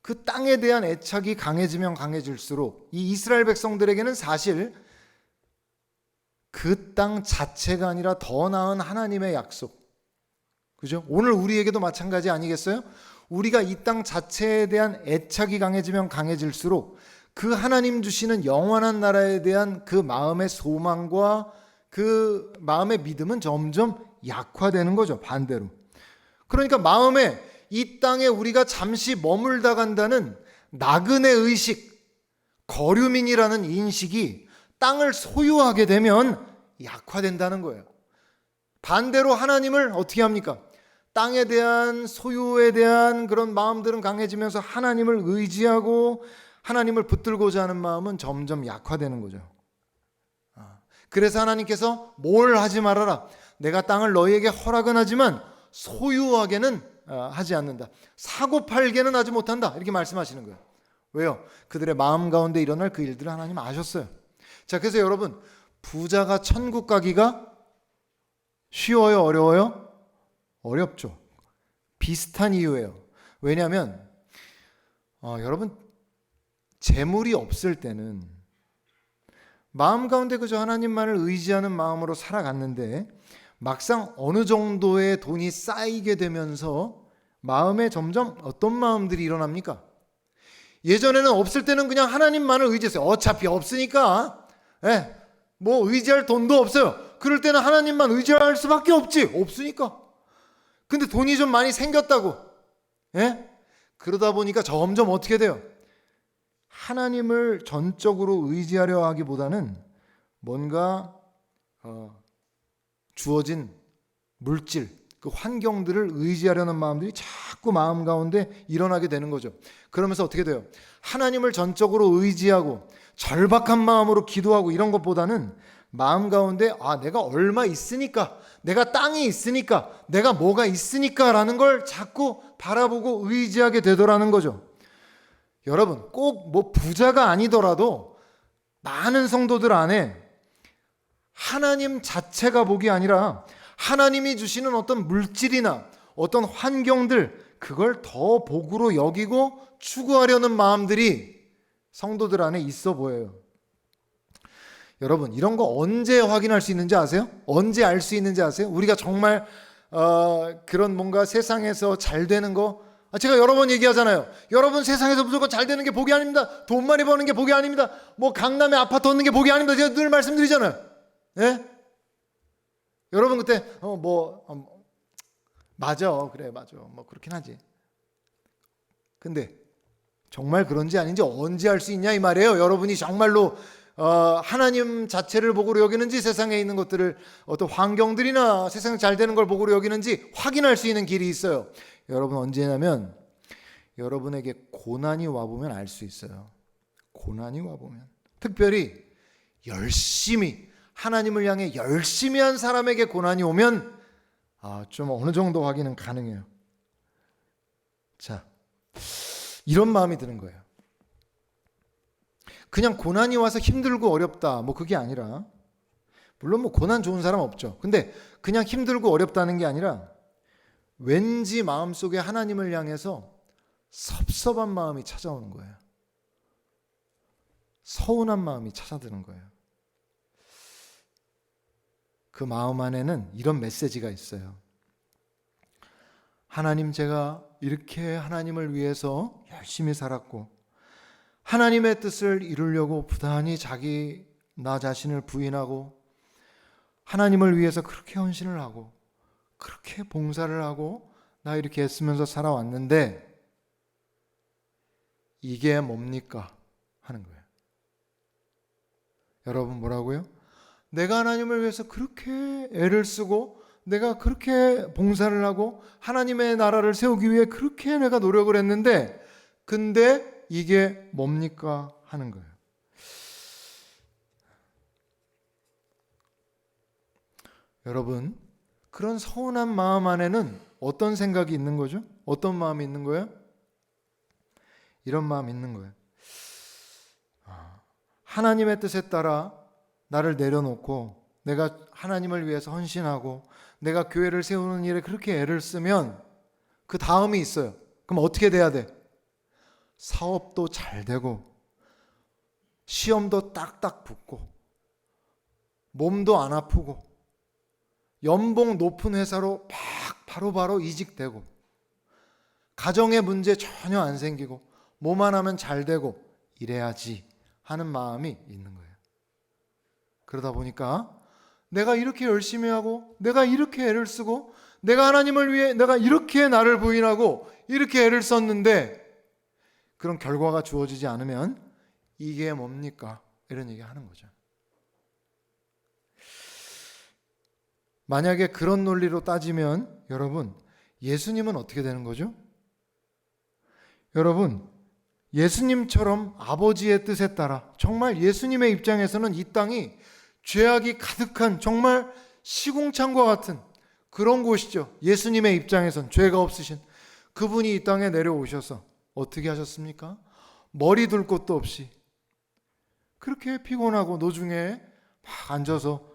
그 땅에 대한 애착이 강해지면 강해질수록 이 이스라엘 백성들에게는 사실 그 땅 자체가 아니라 더 나은 하나님의 약속, 그죠? 오늘 우리에게도 마찬가지 아니겠어요? 우리가 이 땅 자체에 대한 애착이 강해지면 강해질수록 그 하나님 주시는 영원한 나라에 대한 그 마음의 소망과 그 마음의 믿음은 점점 약화되는 거죠. 반대로. 그러니까 마음에 이 땅에 우리가 잠시 머물다 간다는 나그네 의식, 거류민이라는 인식이 땅을 소유하게 되면 약화된다는 거예요. 반대로 하나님을 어떻게 합니까? 땅에 대한 소유에 대한 그런 마음들은 강해지면서 하나님을 의지하고 하나님을 붙들고자 하는 마음은 점점 약화되는 거죠. 그래서 하나님께서 뭘 하지 말아라. 내가 땅을 너희에게 허락은 하지만 소유하게는 하지 않는다. 사고 팔게는 하지 못한다. 이렇게 말씀하시는 거예요. 왜요? 그들의 마음 가운데 일어날 그 일들을 하나님 아셨어요. 자, 그래서 여러분, 부자가 천국 가기가 쉬워요? 어려워요? 어렵죠. 비슷한 이유예요. 왜냐하면 여러분, 재물이 없을 때는 마음 가운데 그저 하나님만을 의지하는 마음으로 살아갔는데 막상 어느 정도의 돈이 쌓이게 되면서 마음에 점점 어떤 마음들이 일어납니까? 예전에는 없을 때는 그냥 하나님만을 의지했어요. 어차피 없으니까 뭐 의지할 돈도 없어요. 그럴 때는 하나님만 의지할 수밖에 없지. 없으니까. 근데 돈이 좀 많이 생겼다고. 그러다 보니까 점점 어떻게 돼요? 하나님을 전적으로 의지하려 하기보다는 뭔가 주어진 물질, 그 환경들을 의지하려는 마음들이 자꾸 마음 가운데 일어나게 되는 거죠. 그러면서 어떻게 돼요? 하나님을 전적으로 의지하고 절박한 마음으로 기도하고 이런 것보다는 마음 가운데 내가 얼마 있으니까, 내가 땅이 있으니까, 내가 뭐가 있으니까 라는 걸 자꾸 바라보고 의지하게 되더라는 거죠. 여러분, 꼭 뭐 부자가 아니더라도 많은 성도들 안에 하나님 자체가 복이 아니라 하나님이 주시는 어떤 물질이나 어떤 환경들, 그걸 더 복으로 여기고 추구하려는 마음들이 성도들 안에 있어 보여요. 여러분, 이런 거 언제 확인할 수 있는지 아세요? 언제 알 수 있는지 아세요? 우리가 정말 그런 뭔가 세상에서 잘 되는 거, 제가 여러 번 얘기하잖아요. 여러분, 세상에서 무조건 잘 되는 게 복이 아닙니다. 돈 많이 버는 게 복이 아닙니다. 뭐 강남에 아파트 얻는 게 복이 아닙니다. 제가 늘 말씀드리잖아요. 여러분 그때 맞아, 그래, 맞아, 뭐 그렇긴 하지. 근데 정말 그런지 아닌지 언제 알 수 있냐 이 말이에요. 여러분이 정말로 하나님 자체를 복으로 여기는지, 세상에 있는 것들을 어떤 환경들이나 세상에 잘 되는 걸 복으로 여기는지 확인할 수 있는 길이 있어요. 여러분, 언제냐면 여러분에게 고난이 와보면 알 수 있어요. 고난이 와보면, 특별히 열심히 하나님을 향해 열심히 한 사람에게 고난이 오면 좀 어느 정도 확인은 가능해요. 자, 이런 마음이 드는 거예요. 그냥 고난이 와서 힘들고 어렵다, 뭐 그게 아니라, 물론 뭐 고난 좋은 사람 없죠. 근데 그냥 힘들고 어렵다는 게 아니라 왠지 마음속에 하나님을 향해서 섭섭한 마음이 찾아오는 거예요. 서운한 마음이 찾아드는 거예요. 그 마음 안에는 이런 메시지가 있어요. 하나님, 제가 이렇게 하나님을 위해서 열심히 살았고 하나님의 뜻을 이루려고 부단히 나 자신을 부인하고 하나님을 위해서 그렇게 헌신을 하고 그렇게 봉사를 하고 나 이렇게 애쓰면서 살아왔는데 이게 뭡니까? 하는 거예요. 여러분, 뭐라고요? 내가 하나님을 위해서 그렇게 애를 쓰고 내가 그렇게 봉사를 하고 하나님의 나라를 세우기 위해 그렇게 내가 노력을 했는데 근데 이게 뭡니까? 하는 거예요. 여러분, 그런 서운한 마음 안에는 어떤 생각이 있는 거죠? 어떤 마음이 있는 거예요? 이런 마음이 있는 거예요. 하나님의 뜻에 따라 나를 내려놓고 내가 하나님을 위해서 헌신하고 내가 교회를 세우는 일에 그렇게 애를 쓰면 그 다음이 있어요. 그럼 어떻게 돼야 돼? 사업도 잘 되고 시험도 딱딱 붙고 몸도 안 아프고 연봉 높은 회사로 바로바로 이직되고 가정의 문제 전혀 안 생기고 뭐만 하면 잘 되고 이래야지 하는 마음이 있는 거예요. 그러다 보니까 내가 이렇게 열심히 하고 내가 이렇게 애를 쓰고 내가 하나님을 위해 내가 이렇게 나를 부인하고 이렇게 애를 썼는데 그런 결과가 주어지지 않으면 이게 뭡니까? 이런 얘기 하는 거죠. 만약에 그런 논리로 따지면 여러분, 예수님은 어떻게 되는 거죠? 여러분, 예수님처럼 아버지의 뜻에 따라 정말 예수님의 입장에서는 이 땅이 죄악이 가득한 정말 시궁창과 같은 그런 곳이죠. 예수님의 입장에선 죄가 없으신 그분이 이 땅에 내려오셔서 어떻게 하셨습니까? 머리 둘 곳도 없이 그렇게 피곤하고 노중에 막 앉아서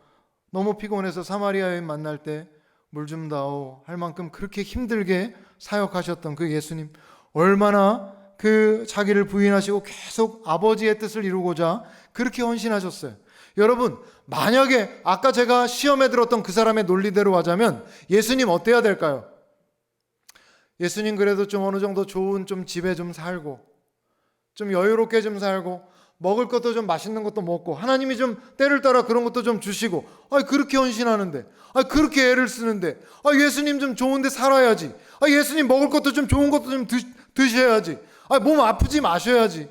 너무 피곤해서 사마리아 여인 만날 때 물 좀 다오 할 만큼 그렇게 힘들게 사역하셨던 그 예수님, 얼마나 그 자기를 부인하시고 계속 아버지의 뜻을 이루고자 그렇게 헌신하셨어요. 여러분, 만약에 아까 제가 시험에 들었던 그 사람의 논리대로 하자면 예수님 어때야 될까요? 예수님 그래도 좀 어느 정도 좋은 좀 집에 좀 살고 좀 여유롭게 좀 살고 먹을 것도 좀 맛있는 것도 먹고 하나님이 좀 때를 따라 그런 것도 좀 주시고 그렇게 헌신하는데 그렇게 애를 쓰는데 예수님 좀 좋은 데 살아야지 예수님 먹을 것도 좀 좋은 것도 좀 드셔야지 몸 아프지 마셔야지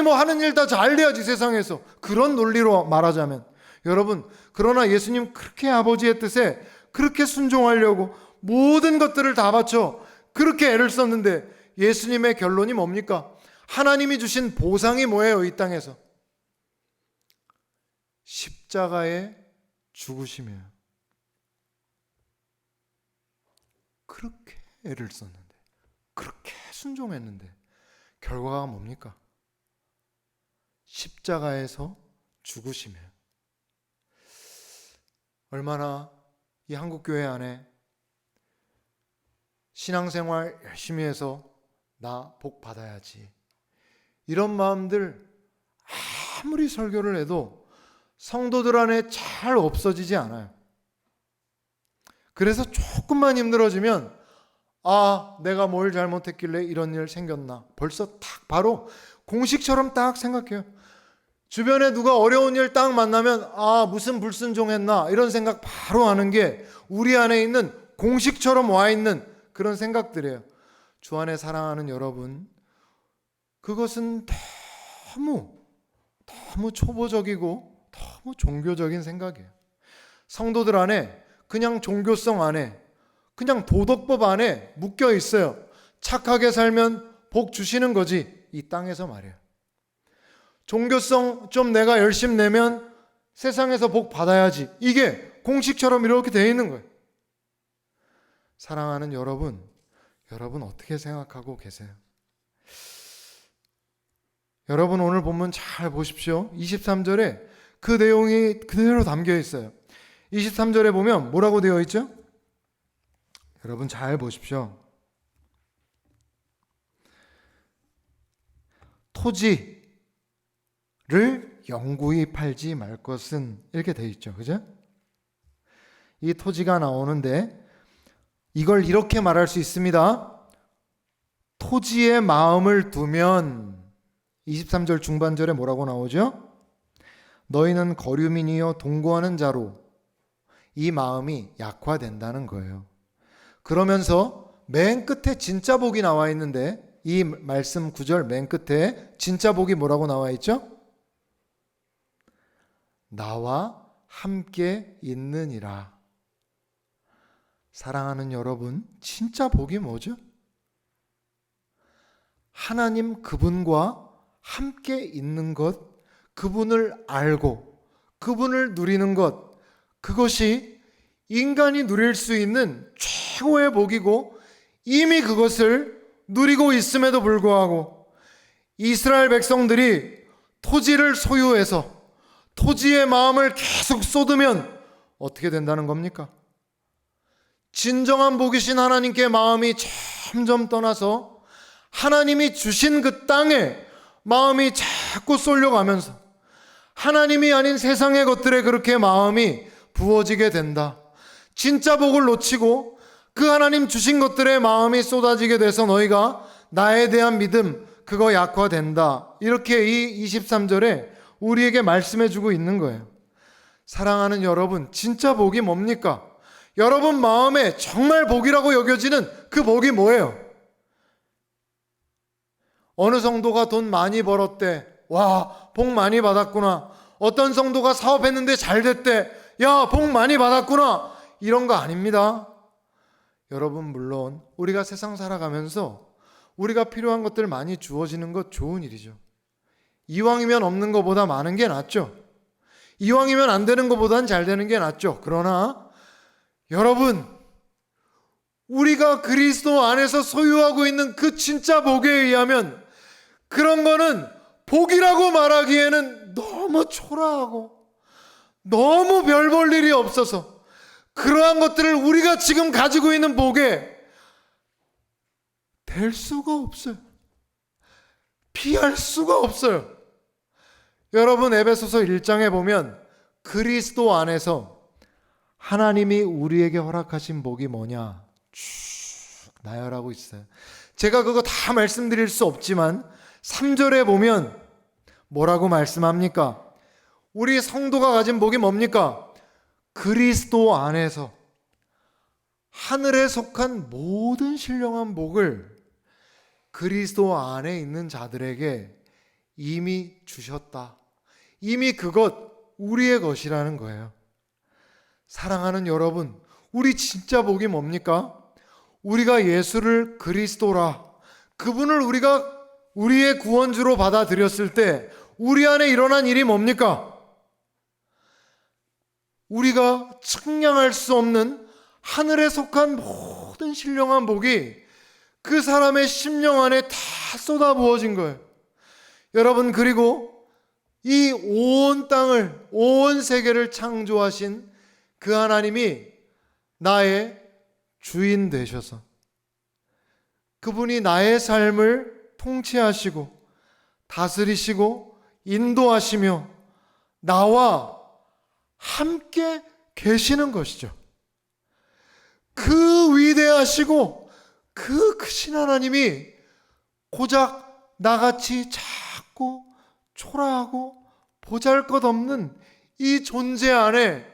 뭐 하는 일 다 잘 돼야지 세상에서 그런 논리로 말하자면 여러분 그러나 예수님 그렇게 아버지의 뜻에 그렇게 순종하려고 모든 것들을 다 바쳐 그렇게 애를 썼는데 예수님의 결론이 뭡니까? 하나님이 주신 보상이 뭐예요? 이 땅에서 십자가에 죽으시며 그렇게 애를 썼는데 그렇게 순종했는데 결과가 뭡니까? 십자가에서 죽으시며 얼마나 이 한국교회 안에 신앙생활 열심히 해서 나 복 받아야지 이런 마음들 아무리 설교를 해도 성도들 안에 잘 없어지지 않아요. 그래서 조금만 힘들어지면 내가 뭘 잘못했길래 이런 일 생겼나 벌써 딱 바로 공식처럼 딱 생각해요. 주변에 누가 어려운 일 딱 만나면 무슨 불순종했나 이런 생각 바로 하는 게 우리 안에 있는 공식처럼 와 있는 그런 생각들이에요. 주 안에 사랑하는 여러분, 그것은 너무 초보적이고 너무 종교적인 생각이에요. 성도들 안에 그냥 종교성 안에 그냥 도덕법 안에 묶여 있어요. 착하게 살면 복 주시는 거지 이 땅에서 말이에요. 종교성 좀 내가 열심 내면 세상에서 복 받아야지 이게 공식처럼 이렇게 되어 있는 거예요. 사랑하는 여러분 어떻게 생각하고 계세요? 여러분 오늘 본문 잘 보십시오. 23절에 그 내용이 그대로 담겨 있어요. 23절에 보면 뭐라고 되어 있죠? 여러분 잘 보십시오. 토지를 영구히 팔지 말 것은 이렇게 되어 있죠. 그죠? 이 토지가 나오는데 이걸 이렇게 말할 수 있습니다. 토지에 마음을 두면 23절 중반절에 뭐라고 나오죠? 너희는 거류민이여 동거하는 자로 이 마음이 약화된다는 거예요. 그러면서 맨 끝에 진짜 복이 나와 있는데 이 말씀 9절 맨 끝에 진짜 복이 뭐라고 나와 있죠? 나와 함께 있느니라. 사랑하는 여러분, 진짜 복이 뭐죠? 하나님 그분과 함께 있는 것, 그분을 알고 그분을 누리는 것, 그것이 인간이 누릴 수 있는 최고의 복이고 이미 그것을 누리고 있음에도 불구하고 이스라엘 백성들이 토지를 소유해서 토지의 마음을 계속 쏟으면 어떻게 된다는 겁니까? 진정한 복이신 하나님께 마음이 점점 떠나서 하나님이 주신 그 땅에 마음이 자꾸 쏠려가면서 하나님이 아닌 세상의 것들에 그렇게 마음이 부어지게 된다. 진짜 복을 놓치고 그 하나님 주신 것들에 마음이 쏟아지게 돼서 너희가 나에 대한 믿음 그거 약화된다. 이렇게 이 23절에 우리에게 말씀해 주고 있는 거예요. 사랑하는 여러분, 진짜 복이 뭡니까? 여러분 마음에 정말 복이라고 여겨지는 그 복이 뭐예요? 어느 성도가 돈 많이 벌었대. 와, 복 많이 받았구나. 어떤 성도가 사업했는데 잘 됐대. 야, 복 많이 받았구나. 이런 거 아닙니다. 여러분, 물론 우리가 세상 살아가면서 우리가 필요한 것들 많이 주어지는 것 좋은 일이죠. 이왕이면 없는 것보다 많은 게 낫죠. 이왕이면 안 되는 것보단 잘 되는 게 낫죠. 그러나 여러분, 우리가 그리스도 안에서 소유하고 있는 그 진짜 복에 의하면 그런 거는 복이라고 말하기에는 너무 초라하고 너무 별 볼 일이 없어서 그러한 것들을 우리가 지금 가지고 있는 복에 될 수가 없어요. 피할 수가 없어요. 여러분, 에베소서 1장에 보면 그리스도 안에서 하나님이 우리에게 허락하신 복이 뭐냐 쭉 나열하고 있어요. 제가 그거 다 말씀드릴 수 없지만 3절에 보면 뭐라고 말씀합니까? 우리 성도가 가진 복이 뭡니까? 그리스도 안에서 하늘에 속한 모든 신령한 복을 그리스도 안에 있는 자들에게 이미 주셨다. 이미 그것 우리의 것이라는 거예요. 사랑하는 여러분, 우리 진짜 복이 뭡니까? 우리가 예수를 그리스도라, 그분을 우리가 우리의 구원주로 받아들였을 때 우리 안에 일어난 일이 뭡니까? 우리가 측량할 수 없는 하늘에 속한 모든 신령한 복이 그 사람의 심령 안에 다 쏟아부어진 거예요. 여러분, 그리고 이 온 땅을, 온 세계를 창조하신 그 하나님이 나의 주인 되셔서 그분이 나의 삶을 통치하시고 다스리시고 인도하시며 나와 함께 계시는 것이죠. 그 위대하시고 그 크신 하나님이 고작 나같이 작고 초라하고 보잘것없는 이 존재 안에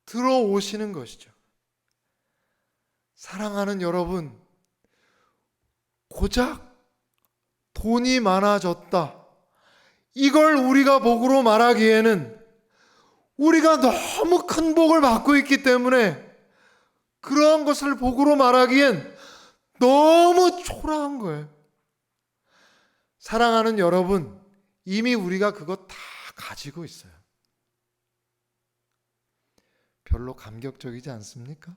들어오시는 것이죠. 사랑하는 여러분, 고작 돈이 많아졌다, 이걸 우리가 복으로 말하기에는 우리가 너무 큰 복을 받고 있기 때문에 그러한 것을 복으로 말하기엔 너무 초라한 거예요. 사랑하는 여러분, 이미 우리가 그것 다 가지고 있어요. 별로 감격적이지 않습니까?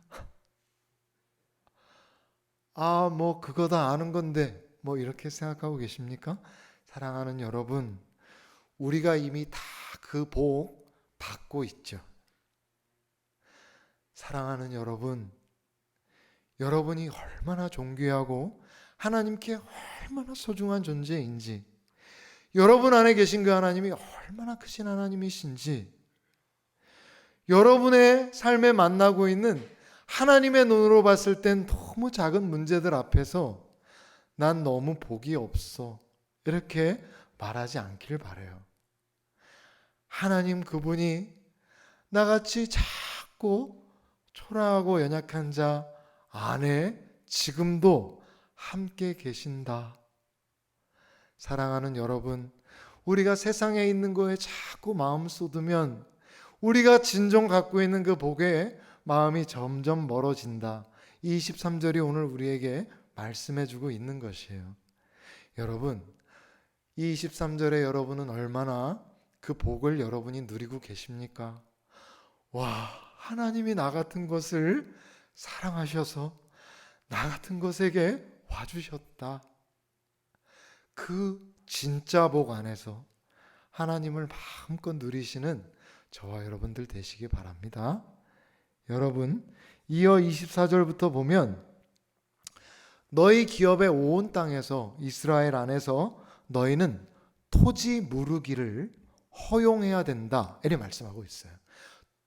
아, 뭐 그거 다 아는 건데 뭐 이렇게 생각하고 계십니까? 사랑하는 여러분, 우리가 이미 다 그 복 받고 있죠. 사랑하는 여러분, 여러분이 얼마나 존귀하고 하나님께 얼마나 소중한 존재인지, 여러분 안에 계신 그 하나님이 얼마나 크신 하나님이신지, 여러분의 삶에 만나고 있는 하나님의 눈으로 봤을 땐 너무 작은 문제들 앞에서 난 너무 복이 없어, 이렇게 말하지 않기를 바라요. 하나님 그분이 나같이 작고 초라하고 연약한 자 안에 지금도 함께 계신다. 사랑하는 여러분, 우리가 세상에 있는 거에 자꾸 마음 쏟으면 우리가 진정 갖고 있는 그 복에 마음이 점점 멀어진다. 23절이 오늘 우리에게 말씀해 주고 있는 것이에요. 여러분, 이 23절에 여러분은 얼마나 그 복을 여러분이 누리고 계십니까? 와, 하나님이 나 같은 것을 사랑하셔서 나 같은 것에게 와주셨다. 그 진짜 복 안에서 하나님을 마음껏 누리시는 저와 여러분들 되시기 바랍니다. 여러분, 이어 24절부터 보면 너희 기업의 온 땅에서 이스라엘 안에서 너희는 토지 무르기를 허용해야 된다 이렇게 말씀하고 있어요.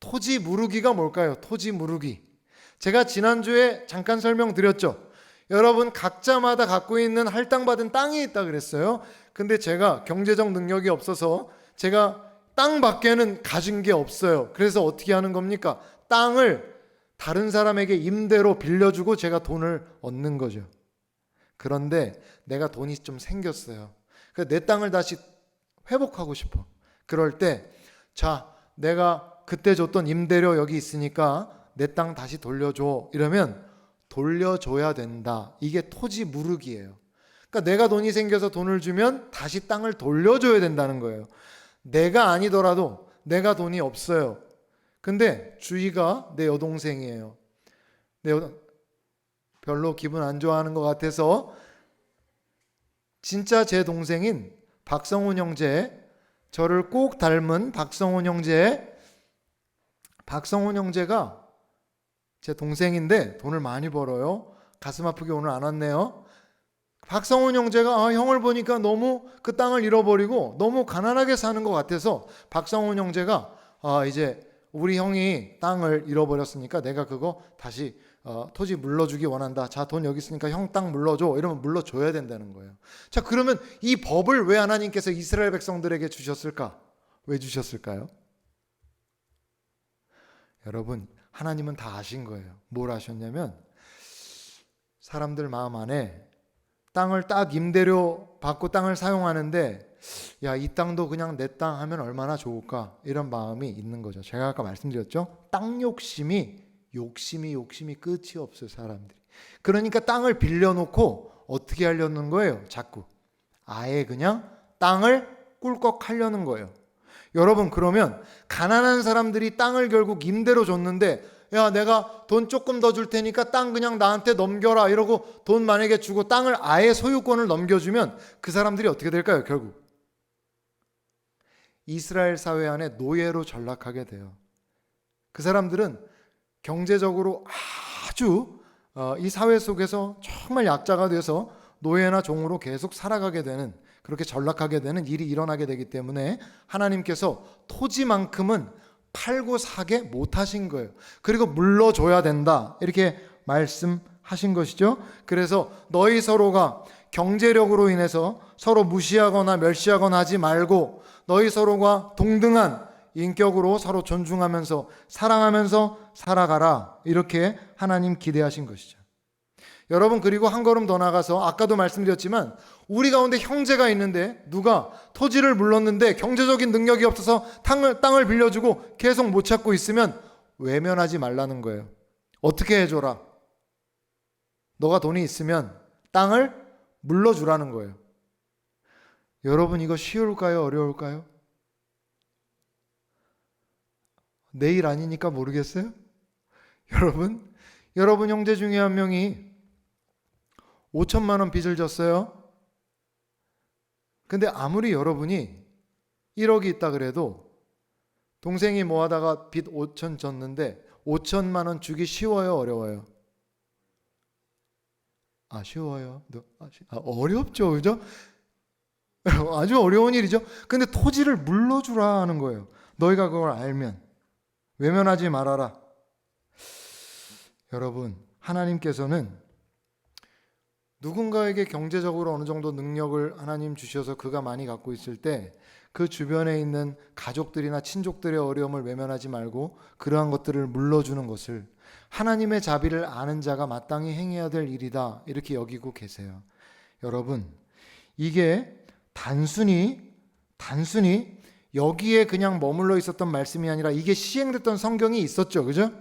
토지 무르기가 뭘까요? 토지 무르기. 제가 지난주에 잠깐 설명드렸죠. 여러분 각자마다 갖고 있는 할당받은 땅이 있다 그랬어요. 근데 제가 경제적 능력이 없어서 제가 땅밖에는 가진 게 없어요. 그래서 어떻게 하는 겁니까? 땅을 다른 사람에게 임대로 빌려주고 제가 돈을 얻는 거죠. 그런데 내가 돈이 좀 생겼어요. 그래서 내 땅을 다시 회복하고 싶어. 그럴 때 자, 내가 그때 줬던 임대료 여기 있으니까 내 땅 다시 돌려줘. 이러면 돌려줘야 된다. 이게 토지 무르기예요. 그러니까 내가 돈이 생겨서 돈을 주면 다시 땅을 돌려줘야 된다는 거예요. 내가 아니더라도 내가 돈이 없어요. 근데 주희가 내 여동생이에요. 별로 기분 안 좋아하는 것 같아서 진짜 제 동생인 박성훈 형제, 저를 꼭 닮은 박성훈 형제가 제 동생인데 돈을 많이 벌어요. 가슴 아프게 오늘 안 왔네요. 박성훈 형제가 형을 보니까 너무 그 땅을 잃어버리고 너무 가난하게 사는 것 같아서 박성훈 형제가 이제 우리 형이 땅을 잃어버렸으니까 내가 그거 다시 토지 물러주기 원한다. 자, 돈 여기 있으니까 형 땅 물러줘. 이러면 물러줘야 된다는 거예요. 자, 그러면 이 법을 왜 하나님께서 이스라엘 백성들에게 주셨을까? 왜 주셨을까요? 여러분, 하나님은 다 아신 거예요. 뭘 아셨냐면 사람들 마음 안에 땅을 딱 임대료 받고 땅을 사용하는데 야, 이 땅도 그냥 내 땅 하면 얼마나 좋을까? 이런 마음이 있는 거죠. 제가 아까 말씀드렸죠? 땅 욕심이 끝이 없어요, 사람들이. 그러니까 땅을 빌려놓고 어떻게 하려는 거예요? 자꾸 아예 그냥 땅을 꿀꺽 하려는 거예요. 여러분, 그러면 가난한 사람들이 땅을 결국 임대로 줬는데 야, 내가 돈 조금 더 줄 테니까 땅 그냥 나한테 넘겨라 이러고 돈 만약에 주고 땅을 아예 소유권을 넘겨주면 그 사람들이 어떻게 될까요? 결국 이스라엘 사회 안에 노예로 전락하게 돼요. 그 사람들은 경제적으로 아주 이 사회 속에서 정말 약자가 돼서 노예나 종으로 계속 살아가게 되는, 그렇게 전락하게 되는 일이 일어나게 되기 때문에 하나님께서 토지만큼은 팔고 사게 못하신 거예요. 그리고 물러줘야 된다 이렇게 말씀하신 것이죠. 그래서 너희 서로가 경제력으로 인해서 서로 무시하거나 멸시하거나 하지 말고 너희 서로가 동등한 인격으로 서로 존중하면서 사랑하면서 살아가라, 이렇게 하나님 기대하신 것이죠. 여러분, 그리고 한 걸음 더 나가서 아까도 말씀드렸지만 우리 가운데 형제가 있는데 누가 토지를 물렀는데 경제적인 능력이 없어서 땅을 빌려주고 계속 못 찾고 있으면 외면하지 말라는 거예요. 어떻게 해줘라. 너가 돈이 있으면 땅을 물러주라는 거예요. 여러분, 이거 쉬울까요? 어려울까요? 내일 아니니까 모르겠어요? 여러분 형제 중에 한 명이 5천만 원 빚을 졌어요. 근데 아무리 여러분이 1억이 있다 그래도 동생이 뭐 하다가 빚 5천 졌는데 5천만 원 주기 쉬워요? 어려워요? 쉬워요. 어렵죠, 그죠? 아주 어려운 일이죠. 근데 토지를 물러주라 하는 거예요. 너희가 그걸 알면 외면하지 말아라. 여러분, 하나님께서는 누군가에게 경제적으로 어느 정도 능력을 하나님 주셔서 그가 많이 갖고 있을 때 그 주변에 있는 가족들이나 친족들의 어려움을 외면하지 말고 그러한 것들을 물러주는 것을 하나님의 자비를 아는 자가 마땅히 행해야 될 일이다, 이렇게 여기고 계세요. 여러분, 이게 단순히 여기에 그냥 머물러 있었던 말씀이 아니라 이게 시행됐던 성경이 있었죠, 그죠?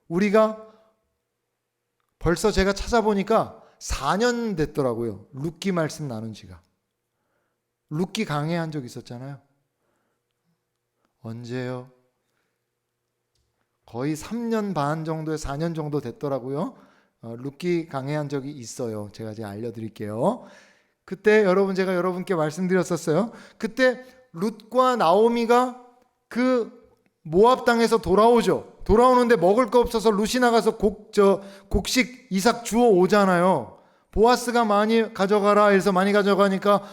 우리가 벌써 제가 찾아보니까 4년 됐더라고요. 룻기 말씀 나눈 지가. 룻기 강해한 적 있었잖아요. 언제요? 거의 3년 반 정도에 4년 정도 됐더라고요. 룻기 강해한 적이 있어요. 제가 이제 알려드릴게요. 그때 제가 여러분께 말씀드렸었어요. 그때 룻과 나오미가 그 모압 땅에서 돌아오죠. 돌아오는데 먹을 거 없어서 룻이 나가서 곡식 이삭 주워 오잖아요. 보아스가 많이 가져가라 해서 많이 가져가니까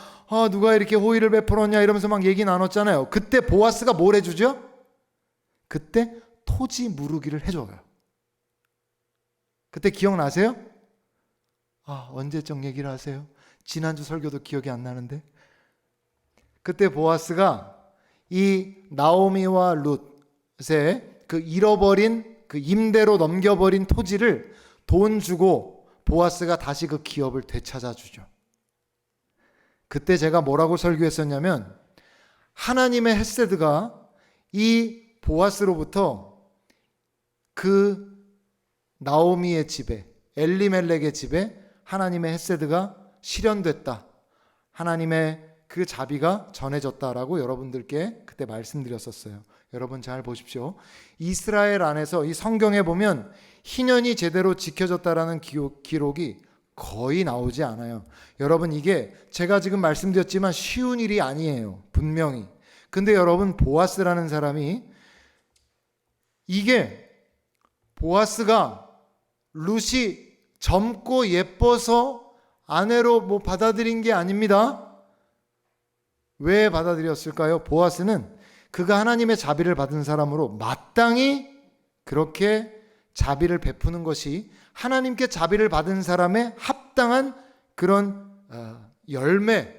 누가 이렇게 호의를 베풀었냐 이러면서 막 얘기 나눴잖아요. 그때 보아스가 뭘 해주죠? 그때 토지 무르기를 해줘요. 그때 기억나세요? 언제적 얘기를 하세요? 지난주 설교도 기억이 안 나는데. 그때 보아스가 이 나오미와 룻의 그 잃어버린 그 임대로 넘겨버린 토지를 돈 주고 보아스가 다시 그 기업을 되찾아 주죠. 그때 제가 뭐라고 설교했었냐면 하나님의 헤세드가 이 보아스로부터 그 나오미의 집에 엘리멜렉의 집에 하나님의 헤세드가 실현됐다. 하나님의 그 자비가 전해졌다라고 여러분들께 그때 말씀드렸었어요. 여러분 잘 보십시오. 이스라엘 안에서 이 성경에 보면 희년이 제대로 지켜졌다라는 기록이 거의 나오지 않아요. 여러분 이게 제가 지금 말씀드렸지만 쉬운 일이 아니에요. 분명히. 근데 여러분 보아스라는 사람이 이게 보아스가 룻이 젊고 예뻐서 아내로 받아들인 게 아닙니다. 왜 받아들였을까요? 보아스는 그가 하나님의 자비를 받은 사람으로 마땅히 그렇게 자비를 베푸는 것이 하나님께 자비를 받은 사람의 합당한 그런 열매,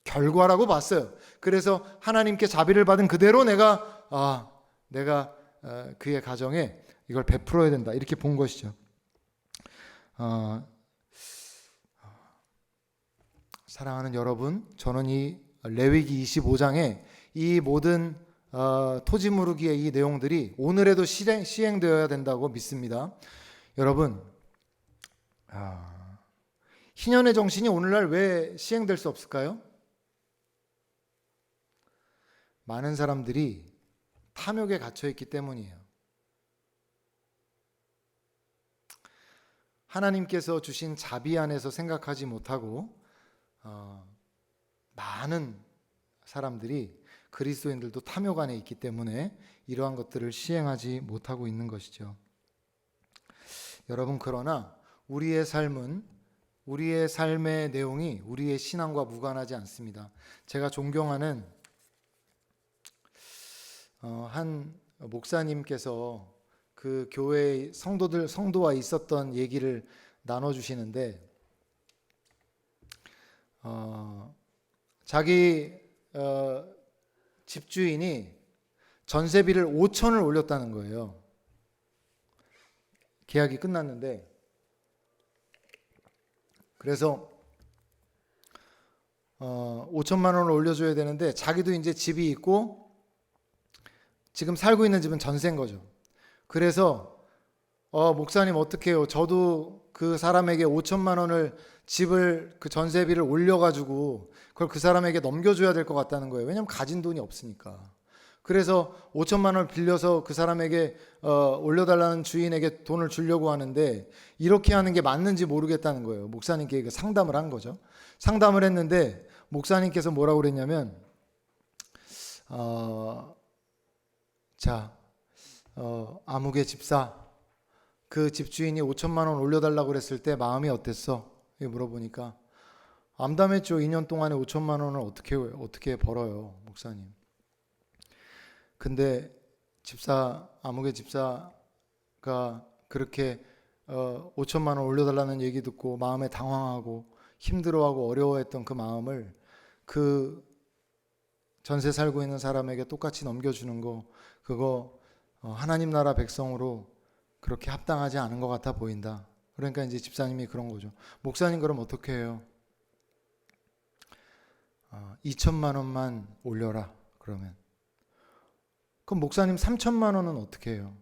결과라고 봤어요. 그래서 하나님께 자비를 받은 그대로 내가 그의 가정에 이걸 베풀어야 된다 이렇게 본 것이죠. 사랑하는 여러분, 저는 이 레위기 25장에 이 모든 토지 무르기의 이 내용들이 오늘에도 시행되어야 된다고 믿습니다. 여러분, 희년의 정신이 오늘날 왜 시행될 수 없을까요? 많은 사람들이 탐욕에 갇혀 있기 때문이에요. 하나님께서 주신 자비 안에서 생각하지 못하고 많은 사람들이 그리스도인들도 탐욕 안에 있기 때문에 이러한 것들을 시행하지 못하고 있는 것이죠. 여러분, 그러나 우리의 삶은 우리의 삶의 내용이 우리의 신앙과 무관하지 않습니다. 제가 존경하는 한 목사님께서 그 교회 성도와 있었던 얘기를 나눠주시는데 자기 집주인이 전세비를 5천을 올렸다는 거예요. 계약이 끝났는데 그래서 5천만 원을 올려줘야 되는데 자기도 이제 집이 있고 지금 살고 있는 집은 전세인 거죠. 그래서 목사님 어떡해요? 저도 그 사람에게 5천만 원을 집을 그 전세비를 올려가지고 그걸 그 사람에게 넘겨줘야 될 것 같다는 거예요. 왜냐하면 가진 돈이 없으니까. 그래서 5천만 원을 빌려서 그 사람에게 올려달라는 주인에게 돈을 주려고 하는데 이렇게 하는 게 맞는지 모르겠다는 거예요. 목사님께 상담을 한 거죠. 상담을 했는데 목사님께서 뭐라고 그랬냐면 아무개 집사, 그 집주인이 5천만 원 올려달라고 그랬을 때 마음이 어땠어? 물어보니까 암담했죠. 2년 동안에 5천만 원을 어떻게 벌어요, 목사님. 근데 아무개 집사가 그렇게 5천만 원 올려달라는 얘기 듣고 마음에 당황하고 힘들어하고 어려워했던 그 마음을 그 전세 살고 있는 사람에게 똑같이 넘겨주는 거, 그거 하나님 나라 백성으로 그렇게 합당하지 않은 것 같아 보인다. 그러니까 이제 집사님이 그런 거죠. 목사님 그럼 어떻게 해요? 2천만 원만 올려라. 그러면 그럼 목사님 3천만 원은 어떻게 해요?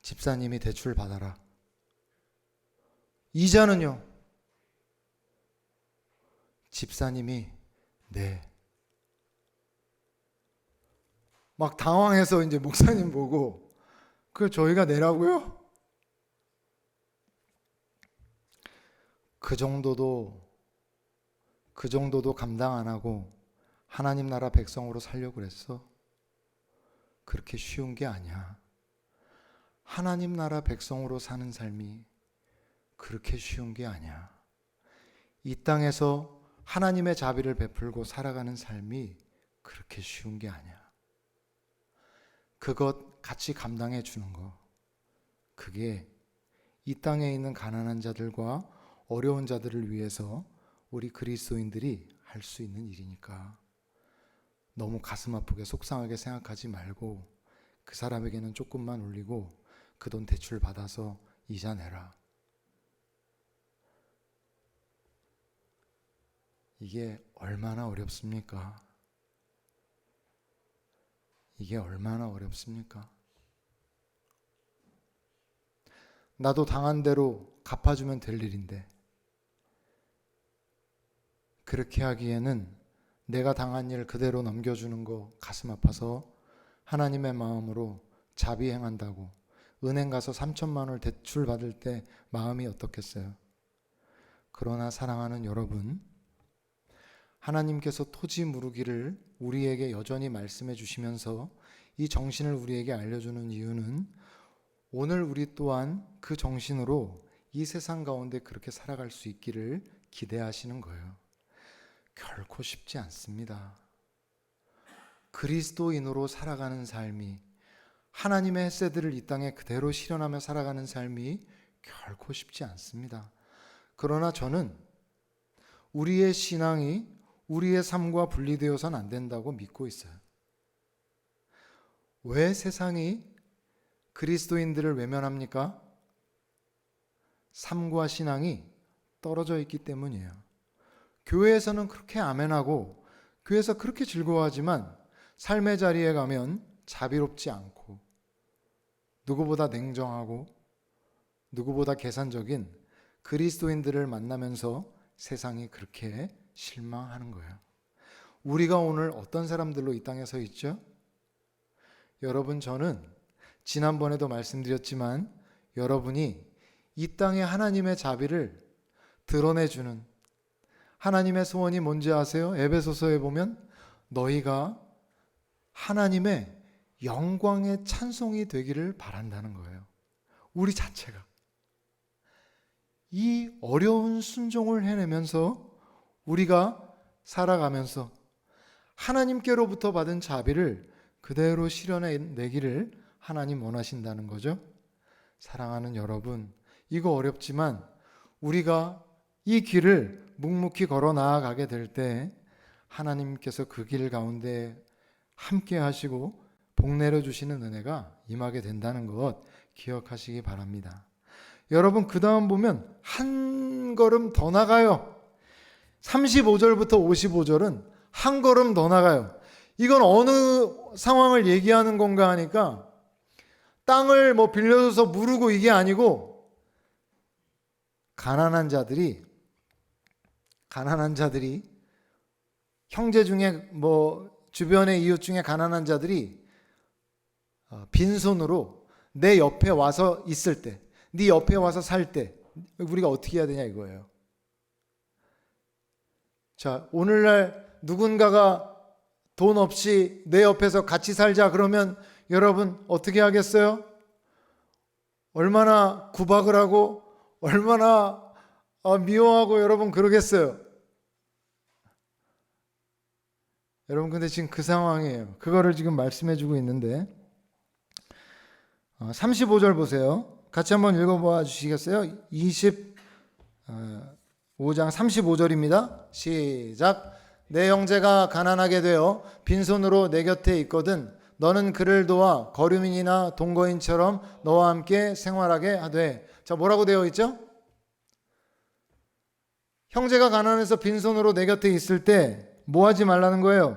집사님이 대출 받아라. 이자는요? 집사님이 네. 막 당황해서 이제 목사님 보고 그걸 저희가 내라고요? 그 정도도 감당 안 하고 하나님 나라 백성으로 살려고 그랬어? 그렇게 쉬운 게 아니야. 하나님 나라 백성으로 사는 삶이 그렇게 쉬운 게 아니야. 이 땅에서 하나님의 자비를 베풀고 살아가는 삶이 그렇게 쉬운 게 아니야. 그것 같이 감당해 주는 거, 그게 이 땅에 있는 가난한 자들과 어려운 자들을 위해서 우리 그리스도인들이 할 수 있는 일이니까 너무 가슴 아프게 속상하게 생각하지 말고 그 사람에게는 조금만 올리고 그 돈 대출 받아서 이자 내라. 이게 얼마나 어렵습니까? 이게 얼마나 어렵습니까? 나도 당한 대로 갚아주면 될 일인데 그렇게 하기에는 내가 당한 일 그대로 넘겨주는 거 가슴 아파서 하나님의 마음으로 자비 행한다고 은행 가서 3천만 원을 대출 받을 때 마음이 어떻겠어요? 그러나 사랑하는 여러분, 하나님께서 토지 무르기를 우리에게 여전히 말씀해 주시면서 이 정신을 우리에게 알려주는 이유는 오늘 우리 또한 그 정신으로 이 세상 가운데 그렇게 살아갈 수 있기를 기대하시는 거예요. 결코 쉽지 않습니다. 그리스도인으로 살아가는 삶이, 하나님의 햇새들을 이 땅에 그대로 실현하며 살아가는 삶이 결코 쉽지 않습니다. 그러나 저는 우리의 신앙이 우리의 삶과 분리되어서는 안 된다고 믿고 있어요. 왜 세상이 그리스도인들을 외면합니까? 삶과 신앙이 떨어져 있기 때문이에요. 교회에서는 그렇게 아멘하고 교회에서 그렇게 즐거워하지만 삶의 자리에 가면 자비롭지 않고 누구보다 냉정하고 누구보다 계산적인 그리스도인들을 만나면서 세상이 그렇게 실망하는 거예요. 우리가 오늘 어떤 사람들로 이 땅에 서 있죠? 여러분, 저는 지난번에도 말씀드렸지만 여러분이 이 땅에 하나님의 자비를 드러내주는, 하나님의 소원이 뭔지 아세요? 에베소서에 보면 너희가 하나님의 영광의 찬송이 되기를 바란다는 거예요. 우리 자체가 이 어려운 순종을 해내면서 우리가 살아가면서 하나님께로부터 받은 자비를 그대로 실현해내기를 하나님 원하신다는 거죠. 사랑하는 여러분, 이거 어렵지만 우리가 이 길을 묵묵히 걸어 나아가게 될 때 하나님께서 그 길 가운데 함께 하시고 복 내려주시는 은혜가 임하게 된다는 것 기억하시기 바랍니다. 여러분, 그 다음 보면 한 걸음 더 나가요. 35절부터 55절은 한 걸음 더 나가요. 이건 어느 상황을 얘기하는 건가 하니까 땅을 뭐 빌려줘서 무르고 이게 아니고 가난한 자들이 형제 중에 뭐 주변의 이웃 중에 가난한 자들이 빈손으로 내 옆에 와서 있을 때, 네 옆에 와서 살 때 우리가 어떻게 해야 되냐 이거예요. 자, 오늘날 누군가가 돈 없이 내 옆에서 같이 살자 그러면 여러분 어떻게 하겠어요? 얼마나 구박을 하고 얼마나 미워하고 여러분 그러겠어요. 여러분, 근데 지금 그 상황이에요. 그거를 지금 말씀해 주고 있는데 35절 보세요. 같이 한번 읽어봐 주시겠어요? 25장 35절입니다. 시작. 내 형제가 가난하게 되어 빈손으로 내 곁에 있거든 너는 그를 도와 거류민이나 동거인처럼 너와 함께 생활하게 하되. 자, 뭐라고 되어 있죠? 형제가 가난해서 빈손으로 내 곁에 있을 때 뭐 하지 말라는 거예요?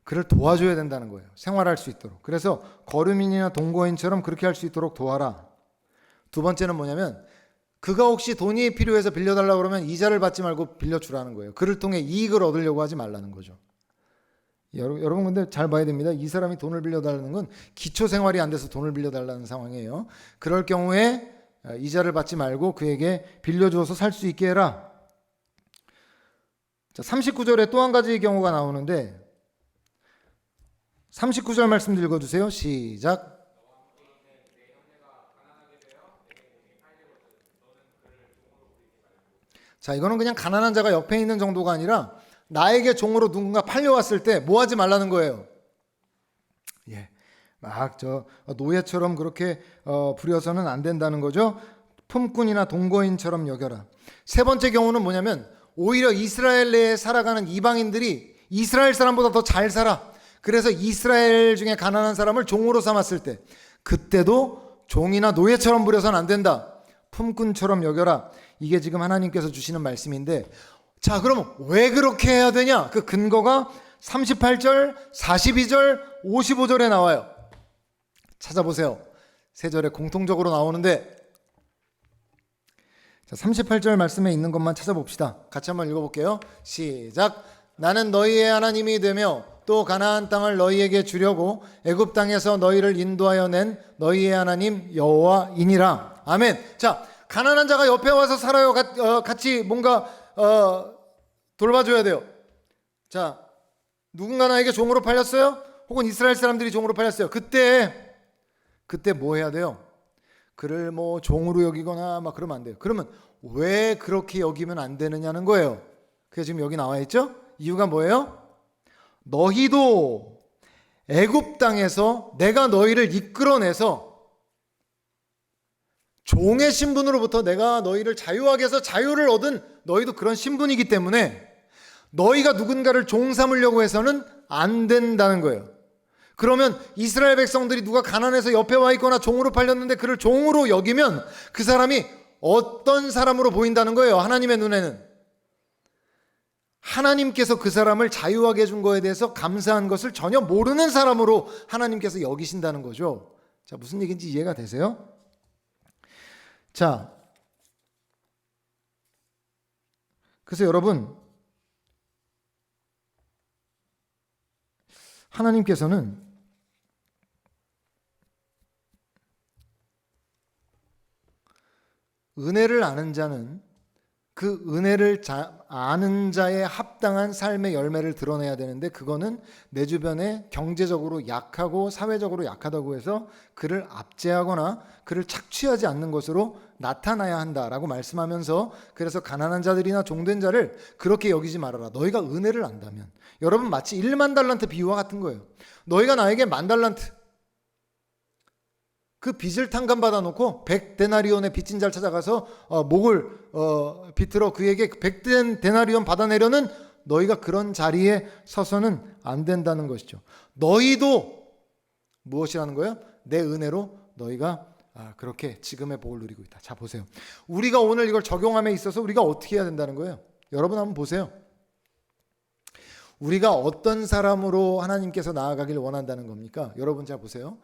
그를 도와줘야 된다는 거예요. 생활할 수 있도록. 그래서 거류민이나 동거인처럼 그렇게 할 수 있도록 도와라. 두 번째는 뭐냐면 그가 혹시 돈이 필요해서 빌려달라고 그러면 이자를 받지 말고 빌려주라는 거예요. 그를 통해 이익을 얻으려고 하지 말라는 거죠. 여러분 근데 잘 봐야 됩니다. 이 사람이 돈을 빌려달라는 건 기초 생활이 안 돼서 돈을 빌려달라는 상황이에요. 그럴 경우에 이자를 받지 말고 그에게 빌려주어서 살 수 있게 해라. 자, 39절에 또 한 가지 경우가 나오는데 39절 말씀 읽어주세요. 시작. 자, 이거는 그냥 가난한 자가 옆에 있는 정도가 아니라 나에게 종으로 누군가 팔려왔을 때 뭐 하지 말라는 거예요. 예, 막 저 노예처럼 그렇게 부려서는 안 된다는 거죠. 품꾼이나 동거인처럼 여겨라. 세 번째 경우는 뭐냐면 오히려 이스라엘 내에 살아가는 이방인들이 이스라엘 사람보다 더 잘 살아. 그래서 이스라엘 중에 가난한 사람을 종으로 삼았을 때 그때도 종이나 노예처럼 부려서는 안 된다. 품꾼처럼 여겨라. 이게 지금 하나님께서 주시는 말씀인데, 자, 그럼 왜 그렇게 해야 되냐? 그 근거가 38절, 42절, 55절에 나와요. 찾아보세요. 세 절에 공통적으로 나오는데, 자, 38절 말씀에 있는 것만 찾아봅시다. 같이 한번 읽어볼게요. 시작. 나는 너희의 하나님이 되며 또 가나안 땅을 너희에게 주려고 애굽 땅에서 너희를 인도하여 낸 너희의 하나님 여호와이니라. 아멘. 자, 가난한 자가 옆에 와서 살아요. 같이 뭔가 돌봐줘야 돼요. 자, 누군가 나에게 종으로 팔렸어요? 혹은 이스라엘 사람들이 종으로 팔렸어요. 그때 뭐 해야 돼요? 그를 뭐 종으로 여기거나 막 그러면 안 돼요. 그러면 왜 그렇게 여기면 안 되느냐는 거예요. 그게 지금 여기 나와 있죠? 이유가 뭐예요? 너희도 애굽 땅에서 내가 너희를 이끌어내서 종의 신분으로부터 내가 너희를 자유하게 해서 자유를 얻은 너희도 그런 신분이기 때문에 너희가 누군가를 종 삼으려고 해서는 안 된다는 거예요. 그러면 이스라엘 백성들이 누가 가난해서 옆에 와 있거나 종으로 팔렸는데 그를 종으로 여기면 그 사람이 어떤 사람으로 보인다는 거예요. 하나님의 눈에는. 하나님께서 그 사람을 자유하게 해준 거에 대해서 감사한 것을 전혀 모르는 사람으로 하나님께서 여기신다는 거죠. 자, 무슨 얘기인지 이해가 되세요? 자, 그래서 여러분, 하나님께서는 은혜를 아는 자는 그 은혜를 아는 자의 합당한 삶의 열매를 드러내야 되는데, 그거는 내 주변에 경제적으로 약하고 사회적으로 약하다고 해서 그를 압제하거나 그를 착취하지 않는 것으로 나타나야 한다라고 말씀하면서, 그래서 가난한 자들이나 종된 자를 그렇게 여기지 말아라. 너희가 은혜를 안다면, 여러분 마치 1만 달란트 비유와 같은 거예요. 너희가 나에게 10,000달란트 그 빚을 탕감받아 놓고 100데나리온의 빚진 자를 찾아가서 목을 비틀어 그에게 100데나리온 받아내려는 너희가 그런 자리에 서서는 안 된다는 것이죠. 너희도 무엇이라는 거예요? 내 은혜로 너희가 그렇게 지금의 복을 누리고 있다. 자, 보세요. 우리가 오늘 이걸 적용함에 있어서 우리가 어떻게 해야 된다는 거예요? 여러분 한번 보세요. 우리가 어떤 사람으로 하나님께서 나아가길 원한다는 겁니까? 여러분 잘 보세요.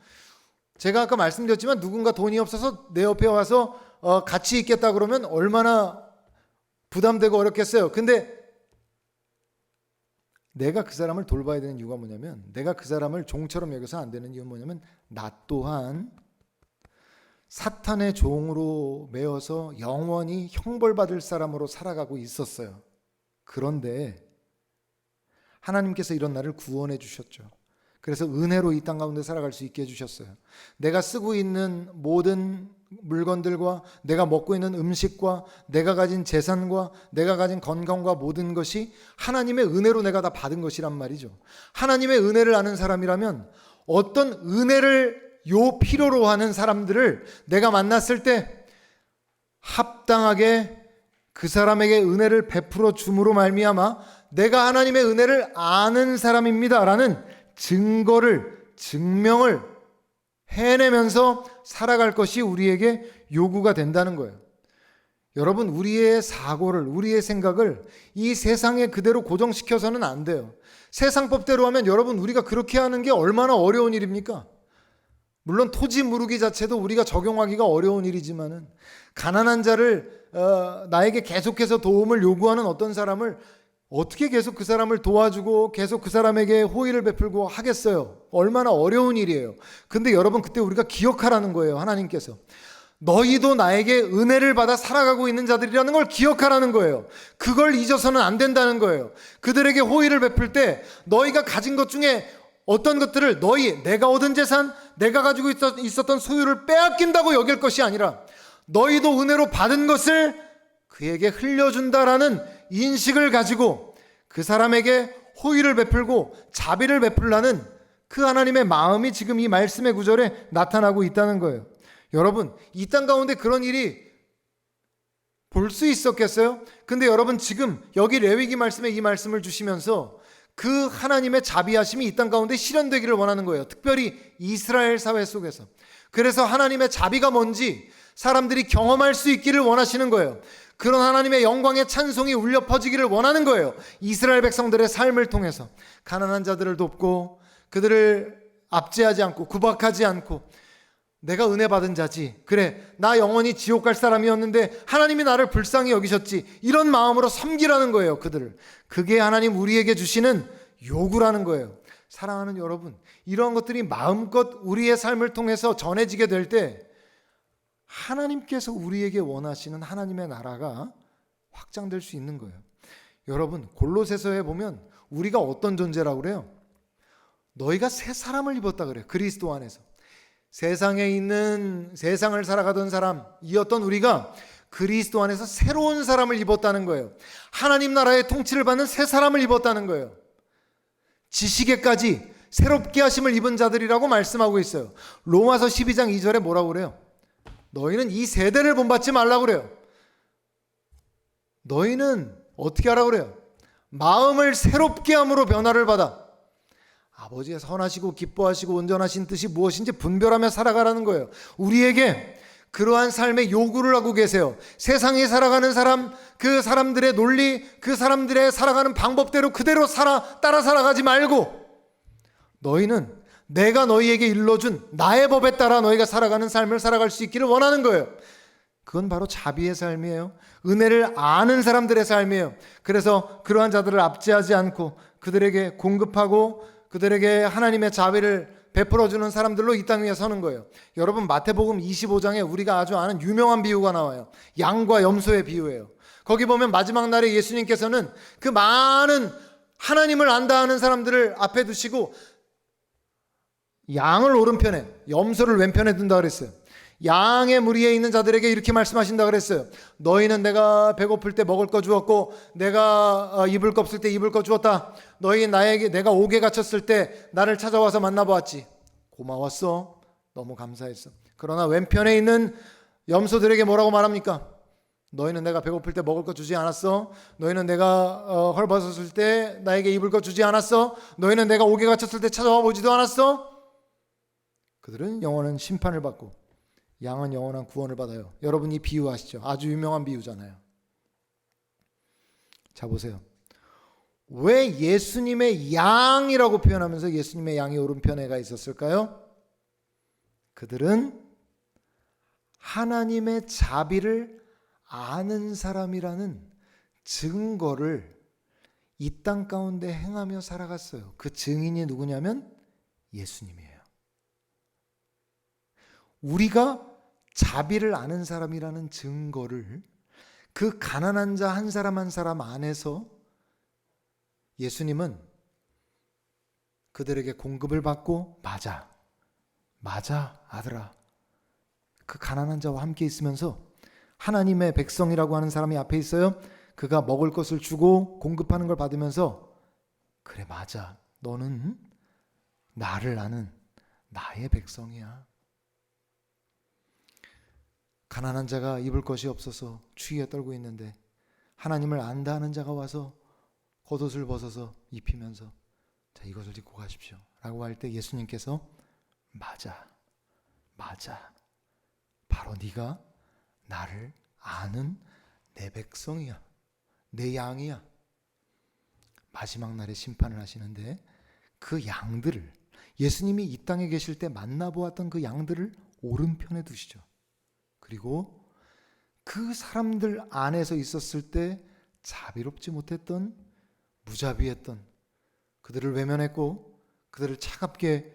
제가 아까 말씀드렸지만 누군가 돈이 없어서 내 옆에 와서 같이 있겠다 그러면 얼마나 부담되고 어렵겠어요. 근데 내가 그 사람을 돌봐야 되는 이유가 뭐냐면, 내가 그 사람을 종처럼 여겨서 안 되는 이유는 뭐냐면, 나 또한 사탄의 종으로 매어서 영원히 형벌받을 사람으로 살아가고 있었어요. 그런데 하나님께서 이런 나를 구원해 주셨죠. 그래서 은혜로 이 땅 가운데 살아갈 수 있게 해주셨어요. 내가 쓰고 있는 모든 물건들과 내가 먹고 있는 음식과 내가 가진 재산과 내가 가진 건강과 모든 것이 하나님의 은혜로 내가 다 받은 것이란 말이죠. 하나님의 은혜를 아는 사람이라면 어떤 은혜를 필요로 하는 사람들을 내가 만났을 때 합당하게 그 사람에게 은혜를 베풀어 줌으로 말미암아 내가 하나님의 은혜를 아는 사람입니다라는 증명을 해내면서 살아갈 것이 우리에게 요구가 된다는 거예요. 여러분, 우리의 사고를, 우리의 생각을 이 세상에 그대로 고정시켜서는 안 돼요. 세상 법대로 하면 여러분, 우리가 그렇게 하는 게 얼마나 어려운 일입니까? 물론 토지 무르기 자체도 우리가 적용하기가 어려운 일이지만은, 가난한 자를 나에게 계속해서 도움을 요구하는 어떤 사람을 어떻게 계속 그 사람을 도와주고 계속 그 사람에게 호의를 베풀고 하겠어요? 얼마나 어려운 일이에요. 근데 여러분, 그때 우리가 기억하라는 거예요. 하나님께서 너희도 나에게 은혜를 받아 살아가고 있는 자들이라는 걸 기억하라는 거예요. 그걸 잊어서는 안 된다는 거예요. 그들에게 호의를 베풀 때 너희가 가진 것 중에 어떤 것들을 내가 얻은 재산, 내가 가지고 있었던 소유를 빼앗긴다고 여길 것이 아니라 너희도 은혜로 받은 것을 그에게 흘려준다라는 인식을 가지고 그 사람에게 호의를 베풀고 자비를 베풀라는 그 하나님의 마음이 지금 이 말씀의 구절에 나타나고 있다는 거예요. 여러분, 이 땅 가운데 그런 일이 볼 수 있었겠어요? 근데 여러분, 지금 여기 레위기 말씀에 이 말씀을 주시면서 그 하나님의 자비하심이 이 땅 가운데 실현되기를 원하는 거예요. 특별히 이스라엘 사회 속에서. 그래서 하나님의 자비가 뭔지 사람들이 경험할 수 있기를 원하시는 거예요. 그런 하나님의 영광의 찬송이 울려 퍼지기를 원하는 거예요. 이스라엘 백성들의 삶을 통해서 가난한 자들을 돕고 그들을 압제하지 않고 구박하지 않고 내가 은혜 받은 자지, 그래 나 영원히 지옥 갈 사람이었는데 하나님이 나를 불쌍히 여기셨지, 이런 마음으로 섬기라는 거예요. 그들을. 그게 하나님 우리에게 주시는 요구라는 거예요. 사랑하는 여러분, 이런 것들이 마음껏 우리의 삶을 통해서 전해지게 될 때 하나님께서 우리에게 원하시는 하나님의 나라가 확장될 수 있는 거예요. 여러분, 골로새서에 보면 우리가 어떤 존재라고 그래요? 너희가 새 사람을 입었다 그래요. 그리스도 안에서. 세상에 있는 세상을 살아가던 사람이었던 우리가 그리스도 안에서 새로운 사람을 입었다는 거예요. 하나님 나라의 통치를 받는 새 사람을 입었다는 거예요. 지식에까지 새롭게 하심을 입은 자들이라고 말씀하고 있어요. 로마서 12장 2절에 뭐라고 그래요? 너희는 이 세대를 본받지 말라고 그래요. 너희는 어떻게 하라고 그래요? 마음을 새롭게 함으로 변화를 받아 아버지의 선하시고 기뻐하시고 온전하신 뜻이 무엇인지 분별하며 살아가라는 거예요. 우리에게 그러한 삶의 요구를 하고 계세요. 세상에 살아가는 사람, 그 사람들의 논리, 그 사람들의 살아가는 방법대로 그대로 따라 살아가지 말고 너희는 내가 너희에게 일러준 나의 법에 따라 너희가 살아가는 삶을 살아갈 수 있기를 원하는 거예요. 그건 바로 자비의 삶이에요. 은혜를 아는 사람들의 삶이에요. 그래서 그러한 자들을 압제하지 않고 그들에게 공급하고 그들에게 하나님의 자비를 베풀어주는 사람들로 이 땅 위에 서는 거예요. 여러분, 마태복음 25장에 우리가 아주 아는 유명한 비유가 나와요. 양과 염소의 비유예요. 거기 보면 마지막 날에 예수님께서는 그 많은 하나님을 안다 하는 사람들을 앞에 두시고 양을 오른편에, 염소를 왼편에 둔다 그랬어요. 양의 무리에 있는 자들에게 이렇게 말씀하신다 그랬어요. 너희는 내가 배고플 때 먹을 거 주었고 내가 입을 거 없을 때 입을 거 주었다. 너희 나에게 내가 옥에 갇혔을 때 나를 찾아와서 만나보았지. 고마웠어. 너무 감사했어. 그러나 왼편에 있는 염소들에게 뭐라고 말합니까? 너희는 내가 배고플 때 먹을 거 주지 않았어. 너희는 내가 헐벗었을 때 나에게 입을 거 주지 않았어. 너희는 내가 옥에 갇혔을 때 찾아와 보지도 않았어. 그들은 영원한 심판을 받고 양은 영원한 구원을 받아요. 여러분, 이 비유 아시죠? 아주 유명한 비유잖아요. 자, 보세요. 왜 예수님의 양이라고 표현하면서 예수님의 양이 오른편에 가 있었을까요? 그들은 하나님의 자비를 아는 사람이라는 증거를 이 땅 가운데 행하며 살아갔어요. 그 증인이 누구냐면 예수님이에요. 우리가 자비를 아는 사람이라는 증거를 그 가난한 자 한 사람 한 사람 안에서 예수님은 그들에게 공급을 받고 맞아 아들아, 그 가난한 자와 함께 있으면서 하나님의 백성이라고 하는 사람이 앞에 있어요. 그가 먹을 것을 주고 공급하는 걸 받으면서 그래 맞아, 너는 나를 아는 나의 백성이야. 가난한 자가 입을 것이 없어서 추위에 떨고 있는데 하나님을 안다 하는 자가 와서 겉옷을 벗어서 입히면서 자, 이것을 입고 가십시오 라고 할 때 예수님께서 맞아 바로 네가 나를 아는 내 백성이야, 내 양이야. 마지막 날에 심판을 하시는데 그 양들을, 예수님이 이 땅에 계실 때 만나보았던 그 양들을 오른편에 두시죠. 그리고 그 사람들 안에서 있었을 때 자비롭지 못했던, 무자비했던, 그들을 외면했고 그들을 차갑게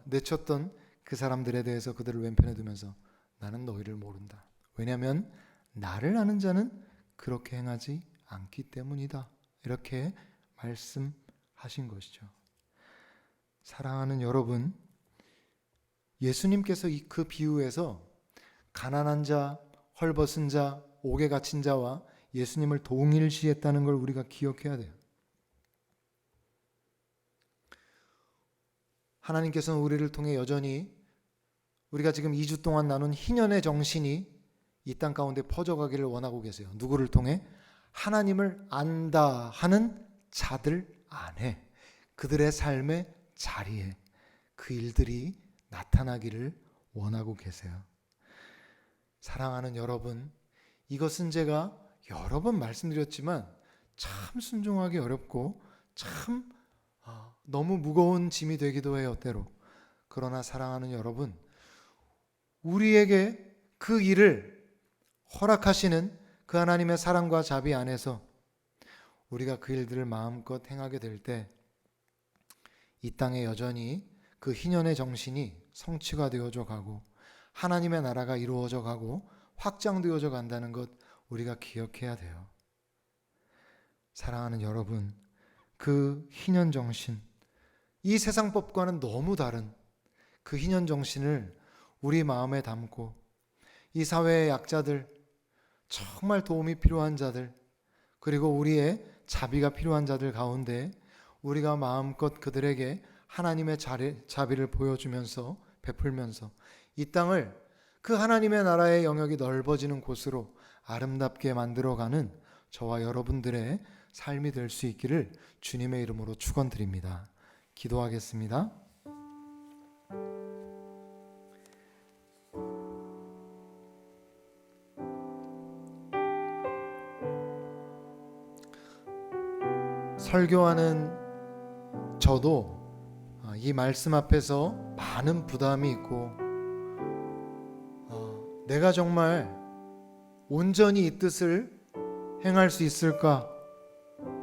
내쳤던 그 사람들에 대해서 그들을 왼편에 두면서 나는 너희를 모른다. 왜냐하면 나를 아는 자는 그렇게 행하지 않기 때문이다. 이렇게 말씀하신 것이죠. 사랑하는 여러분, 예수님께서 그 비유에서 가난한 자, 헐벗은 자, 옥에 갇힌 자와 예수님을 동일시했다는 걸 우리가 기억해야 돼요. 하나님께서는 우리를 통해 여전히 우리가 지금 2주 동안 나눈 희년의 정신이 이 땅 가운데 퍼져가기를 원하고 계세요. 누구를 통해? 하나님을 안다 하는 자들 안에, 그들의 삶의 자리에 그 일들이 나타나기를 원하고 계세요. 사랑하는 여러분, 이것은 제가 여러 번 말씀드렸지만 참 순종하기 어렵고 참 너무 무거운 짐이 되기도 해요, 때로. 그러나 사랑하는 여러분, 우리에게 그 일을 허락하시는 그 하나님의 사랑과 자비 안에서 우리가 그 일들을 마음껏 행하게 될 때 이 땅에 여전히 그 희년의 정신이 성취가 되어져 가고 하나님의 나라가 이루어져 가고 확장되어져 간다는 것 우리가 기억해야 돼요. 사랑하는 여러분, 그 희년 정신, 이 세상 법과는 너무 다른 그 희년 정신을 우리 마음에 담고 이 사회의 약자들, 정말 도움이 필요한 자들, 그리고 우리의 자비가 필요한 자들 가운데 우리가 마음껏 그들에게 하나님의 자비를 보여주면서 베풀면서 이 땅을 그 하나님의 나라의 영역이 넓어지는 곳으로 아름답게 만들어가는 저와 여러분들의 삶이 될 수 있기를 주님의 이름으로 축원드립니다. 기도하겠습니다. 설교하는 저도 이 말씀 앞에서 많은 부담이 있고 내가 정말 온전히 이 뜻을 행할 수 있을까?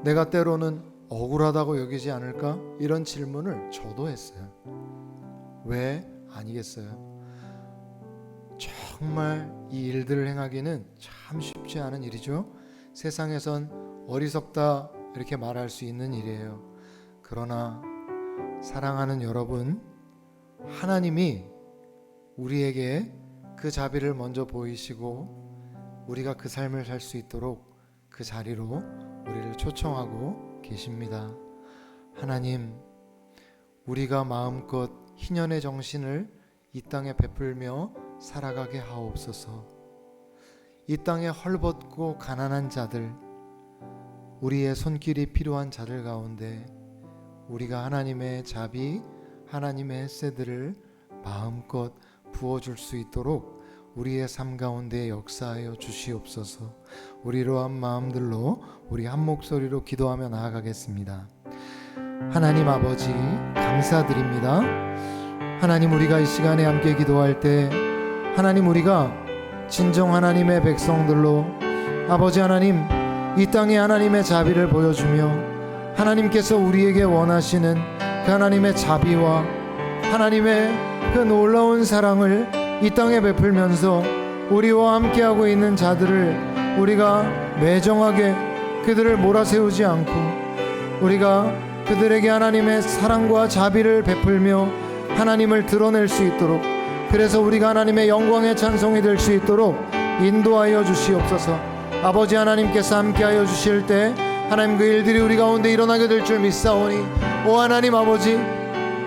내가 때로는 억울하다고 여기지 않을까? 이런 질문을 저도 했어요. 왜 아니겠어요? 정말 이 일들을 행하기는 참 쉽지 않은 일이죠. 세상에선 어리석다 이렇게 말할 수 있는 일이에요. 그러나 사랑하는 여러분, 하나님이 우리에게 그 자비를 먼저 보이시고 우리가 그 삶을 살 수 있도록 그 자리로 우리를 초청하고 계십니다. 하나님, 우리가 마음껏 희년의 정신을 이 땅에 베풀며 살아가게 하옵소서. 이 땅에 헐벗고 가난한 자들, 우리의 손길이 필요한 자들 가운데 우리가 하나님의 자비, 하나님의 햇새들을 마음껏 부어줄 수 있도록 우리의 삶 가운데 역사하여 주시옵소서. 우리 이러한 마음들로 우리 한 목소리로 기도하며 나아가겠습니다. 하나님 아버지, 감사드립니다. 하나님, 우리가 이 시간에 함께 기도할 때 하나님, 우리가 진정 하나님의 백성들로 아버지 하나님, 이 땅에 하나님의 자비를 보여주며 하나님께서 우리에게 원하시는 그 하나님의 자비와 하나님의 그 놀라운 사랑을 이 땅에 베풀면서 우리와 함께하고 있는 자들을 우리가 매정하게 그들을 몰아세우지 않고 우리가 그들에게 하나님의 사랑과 자비를 베풀며 하나님을 드러낼 수 있도록, 그래서 우리가 하나님의 영광의 찬송이 될 수 있도록 인도하여 주시옵소서. 아버지 하나님께서 함께하여 주실 때 하나님 그 일들이 우리 가운데 일어나게 될 줄 믿사오니, 오 하나님 아버지,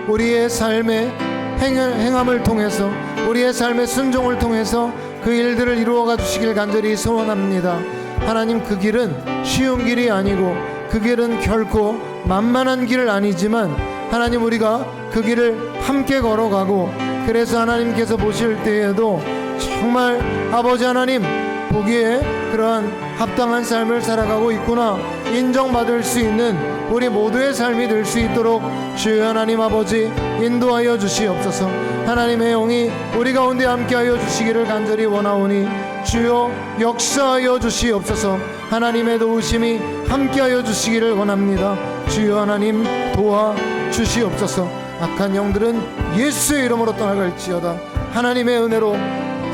우리의 삶의 행함을 통해서, 우리의 삶의 순종을 통해서 그 일들을 이루어가 주시길 간절히 소원합니다. 하나님, 그 길은 쉬운 길이 아니고 그 길은 결코 만만한 길은 아니지만 하나님, 우리가 그 길을 함께 걸어가고, 그래서 하나님께서 보실 때에도 정말 아버지 하나님 보기에 그러한 합당한 삶을 살아가고 있구나 인정받을 수 있는 우리 모두의 삶이 될 수 있도록 주여 하나님 아버지 인도하여 주시옵소서. 하나님의 영이 우리 가운데 함께하여 주시기를 간절히 원하오니 주여 역사하여 주시옵소서. 하나님의 도우심이 함께하여 주시기를 원합니다. 주여 하나님 도와 주시옵소서. 악한 영들은 예수의 이름으로 떠나갈지어다. 하나님의 은혜로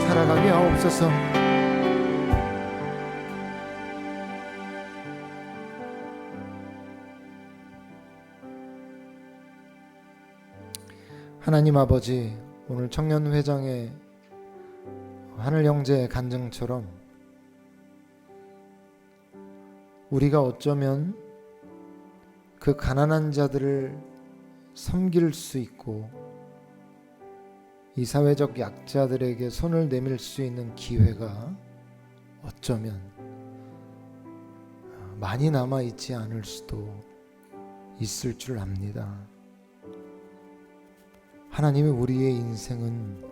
살아가게 하옵소서. 하나님 아버지, 오늘 청년회장의 하늘형제의 간증처럼 우리가 어쩌면 그 가난한 자들을 섬길 수 있고 이 사회적 약자들에게 손을 내밀 수 있는 기회가 어쩌면 많이 남아 있지 않을 수도 있을 줄 압니다. 하나님이 우리의 인생은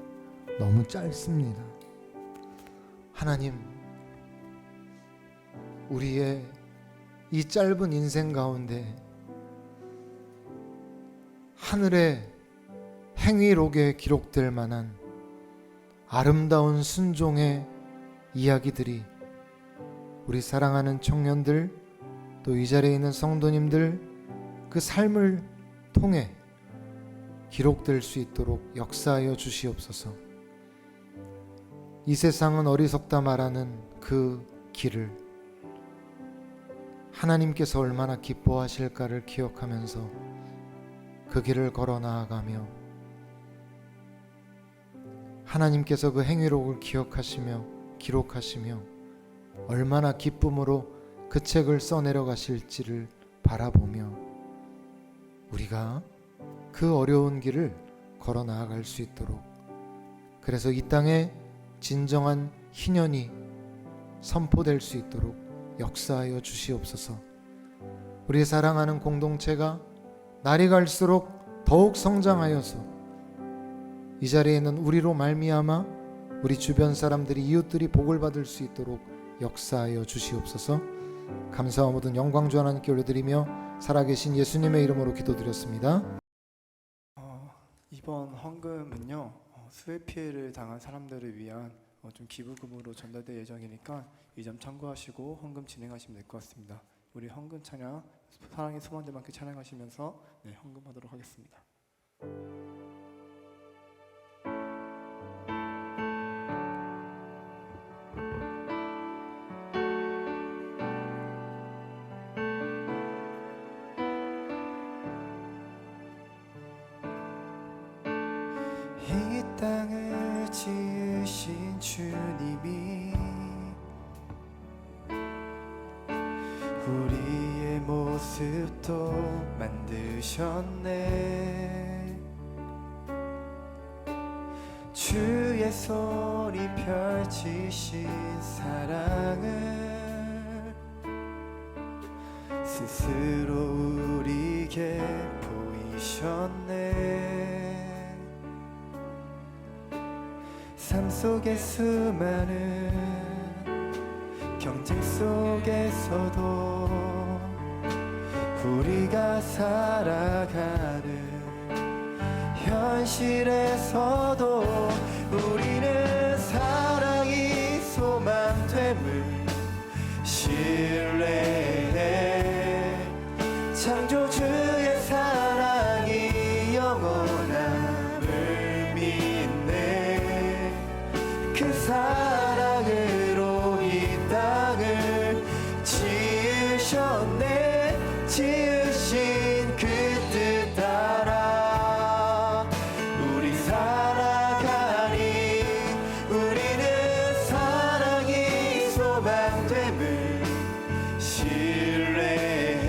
너무 짧습니다. 하나님, 우리의 이 짧은 인생 가운데 하늘의 행위록에 기록될 만한 아름다운 순종의 이야기들이 우리 사랑하는 청년들, 또 이 자리에 있는 성도님들 그 삶을 통해 기록될 수 있도록 역사하여 주시옵소서. 이 세상은 어리석다 말하는 그 길을 하나님께서 얼마나 기뻐하실까를 기억하면서 그 길을 걸어 나아가며 하나님께서 그 행위록을 기억하시며 기록하시며 얼마나 기쁨으로 그 책을 써내려 가실지를 바라보며 우리가 그 어려운 길을 걸어 나아갈 수 있도록, 그래서 이 땅에 진정한 희년이 선포될 수 있도록 역사하여 주시옵소서. 우리 사랑하는 공동체가 날이 갈수록 더욱 성장하여서 이 자리에 있는 우리로 말미암아 우리 주변 사람들이, 이웃들이 복을 받을 수 있도록 역사하여 주시옵소서. 감사와 모든 영광 주 하나님께 올려드리며 살아계신 예수님의 이름으로 기도드렸습니다. 이번 헌금은요, 수해 피해를 당한 사람들을 위한 좀 기부금으로 전달될 예정이니까 이 점 참고하시고 헌금 진행하시면 될 것 같습니다. 우리 헌금 찬양, 사랑의 소망들만큼 찬양하시면서 헌금하도록 하겠습니다. 이 땅을 지으신 주님이 우리의 모습도 만드셨네. 주의 손이 펼치신 사랑을 스스로 우리에게 보이셨네. 삶 속의 수많은 경쟁 속에서도 우리가 살아가는 현실에서도 우리는 사랑이 소망됨을 신뢰해. 창조주의 사랑이 영원함을 믿네. 그 사랑으로 이 땅을 지으셨네. 지으신 그 뜻 따라 우리 살아가니 우리는 사랑이 소망됨을 신뢰해.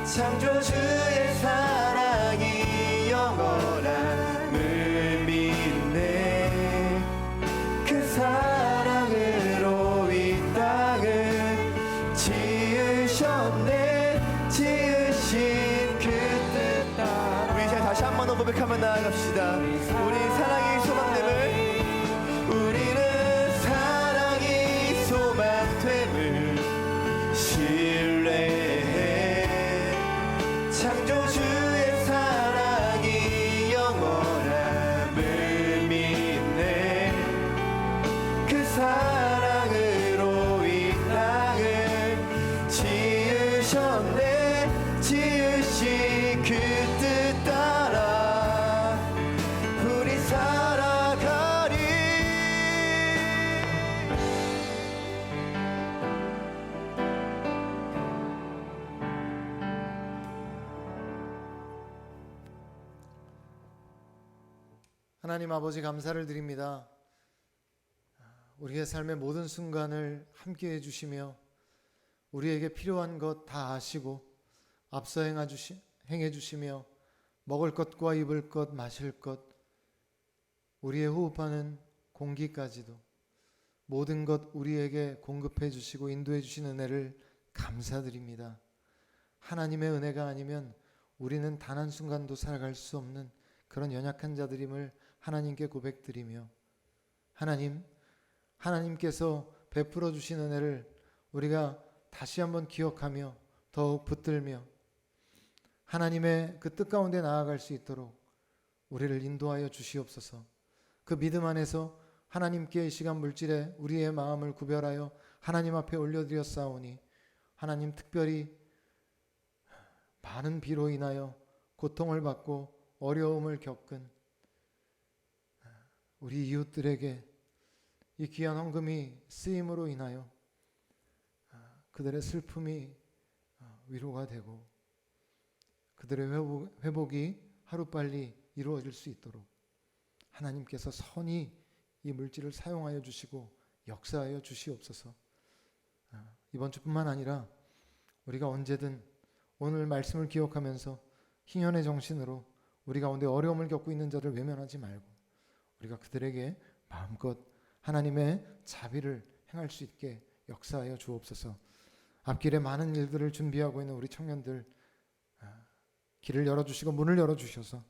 창조주의 사랑이 영원함을 믿네. 그 사랑으로 이 땅을 지으셨네. 지으신 그 뜻 따라. 우리 이제 다시 한 번 더 고백하며 나아갑시다. 우리 사랑이 소망됨을, 우리는 사랑이 소망됨을 신뢰해. 창조주의 사랑이 영원함을 믿네. 그 사랑으로 이 땅을 지으셨네. 지으신 그 뜻 따라 우리 하나님 아버지 감사를 드립니다. 우리의 삶의 모든 순간을 함께 해주시며 우리에게 필요한 것 다 아시고 앞서 행해 주시며 먹을 것과 입을 것, 마실 것, 우리의 호흡하는 공기까지도 모든 것 우리에게 공급해 주시고 인도해 주신 은혜를 감사드립니다. 하나님의 은혜가 아니면 우리는 단 한순간도 살아갈 수 없는 그런 연약한 자들임을 하나님께 고백드리며, 하나님께서 베풀어 주신 은혜를 우리가 다시 한번 기억하며 더욱 붙들며 하나님의 그 뜻 가운데 나아갈 수 있도록 우리를 인도하여 주시옵소서. 그 믿음 안에서 하나님께 이 시간 물질에 우리의 마음을 구별하여 하나님 앞에 올려드렸사오니, 하나님 특별히 많은 비로 인하여 고통을 받고 어려움을 겪은 우리 이웃들에게 이 귀한 헌금이 쓰임으로 인하여 그들의 슬픔이 위로가 되고 그들의 회복이 하루빨리 이루어질 수 있도록 하나님께서 선히 이 물질을 사용하여 주시고 역사하여 주시옵소서. 이번 주뿐만 아니라 우리가 언제든 오늘 말씀을 기억하면서 희년의 정신으로 우리 가운데 어려움을 겪고 있는 자를 외면하지 말고 우리가 그들에게 마음껏 하나님의 자비를 행할 수 있게 역사하여 주옵소서. 앞길에 많은 일들을 준비하고 있는 우리 청년들 길을 열어주시고 문을 열어주셔서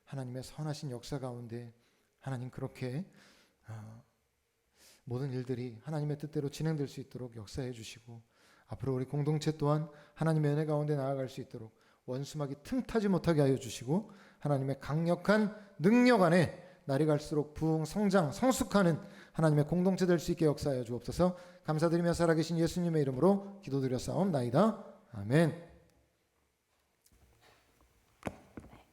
하나님의 선하신 역사 가운데 하나님 그렇게 모든 일들이 하나님의 뜻대로 진행될 수 있도록 역사해 주시고, 앞으로 우리 공동체 또한 하나님의 은혜 가운데 나아갈 수 있도록 원수막이 틈타지 못하게 하여 주시고 하나님의 강력한 능력 안에 날이 갈수록 부흥, 성장, 성숙하는 하나님의 공동체 될 수 있게 역사하여 주옵소서. 감사드리며 살아계신 예수님의 이름으로 기도드렸사옵나이다. 아멘.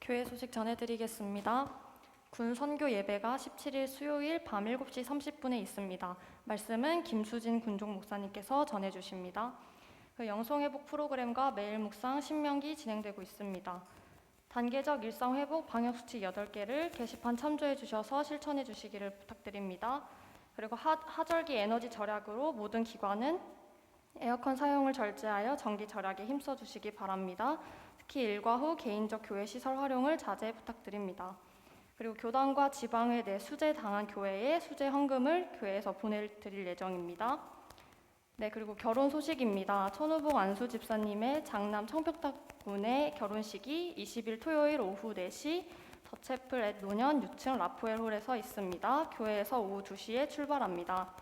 교회 소식 전해드리겠습니다. 군 선교 예배가 17일 수요일 밤 7시 30분에 있습니다. 말씀은 김수진 군종 목사님께서 전해주십니다. 영성회복 프로그램과 매일 묵상 신명기 진행되고 있습니다. 단계적 일상회복 방역수칙 8개를 게시판 참조해 주셔서 실천해 주시기를 부탁드립니다. 그리고 하절기 에너지 절약으로 모든 기관은 에어컨 사용을 절제하여 전기 절약에 힘써 주시기 바랍니다. 특히 일과 후 개인적 교회 시설 활용을 자제 부탁드립니다. 그리고 교단과 지방회 내 수재 당한 교회에 수재 헌금을 교회에서 보내드릴 예정입니다. 네, 그리고 결혼 소식입니다. 천우봉 안수 집사님의 장남 청평탁군의 결혼식이 20일 토요일 오후 4시 더채플 앳 노년 6층 라포엘 홀에서 있습니다. 교회에서 오후 2시에 출발합니다.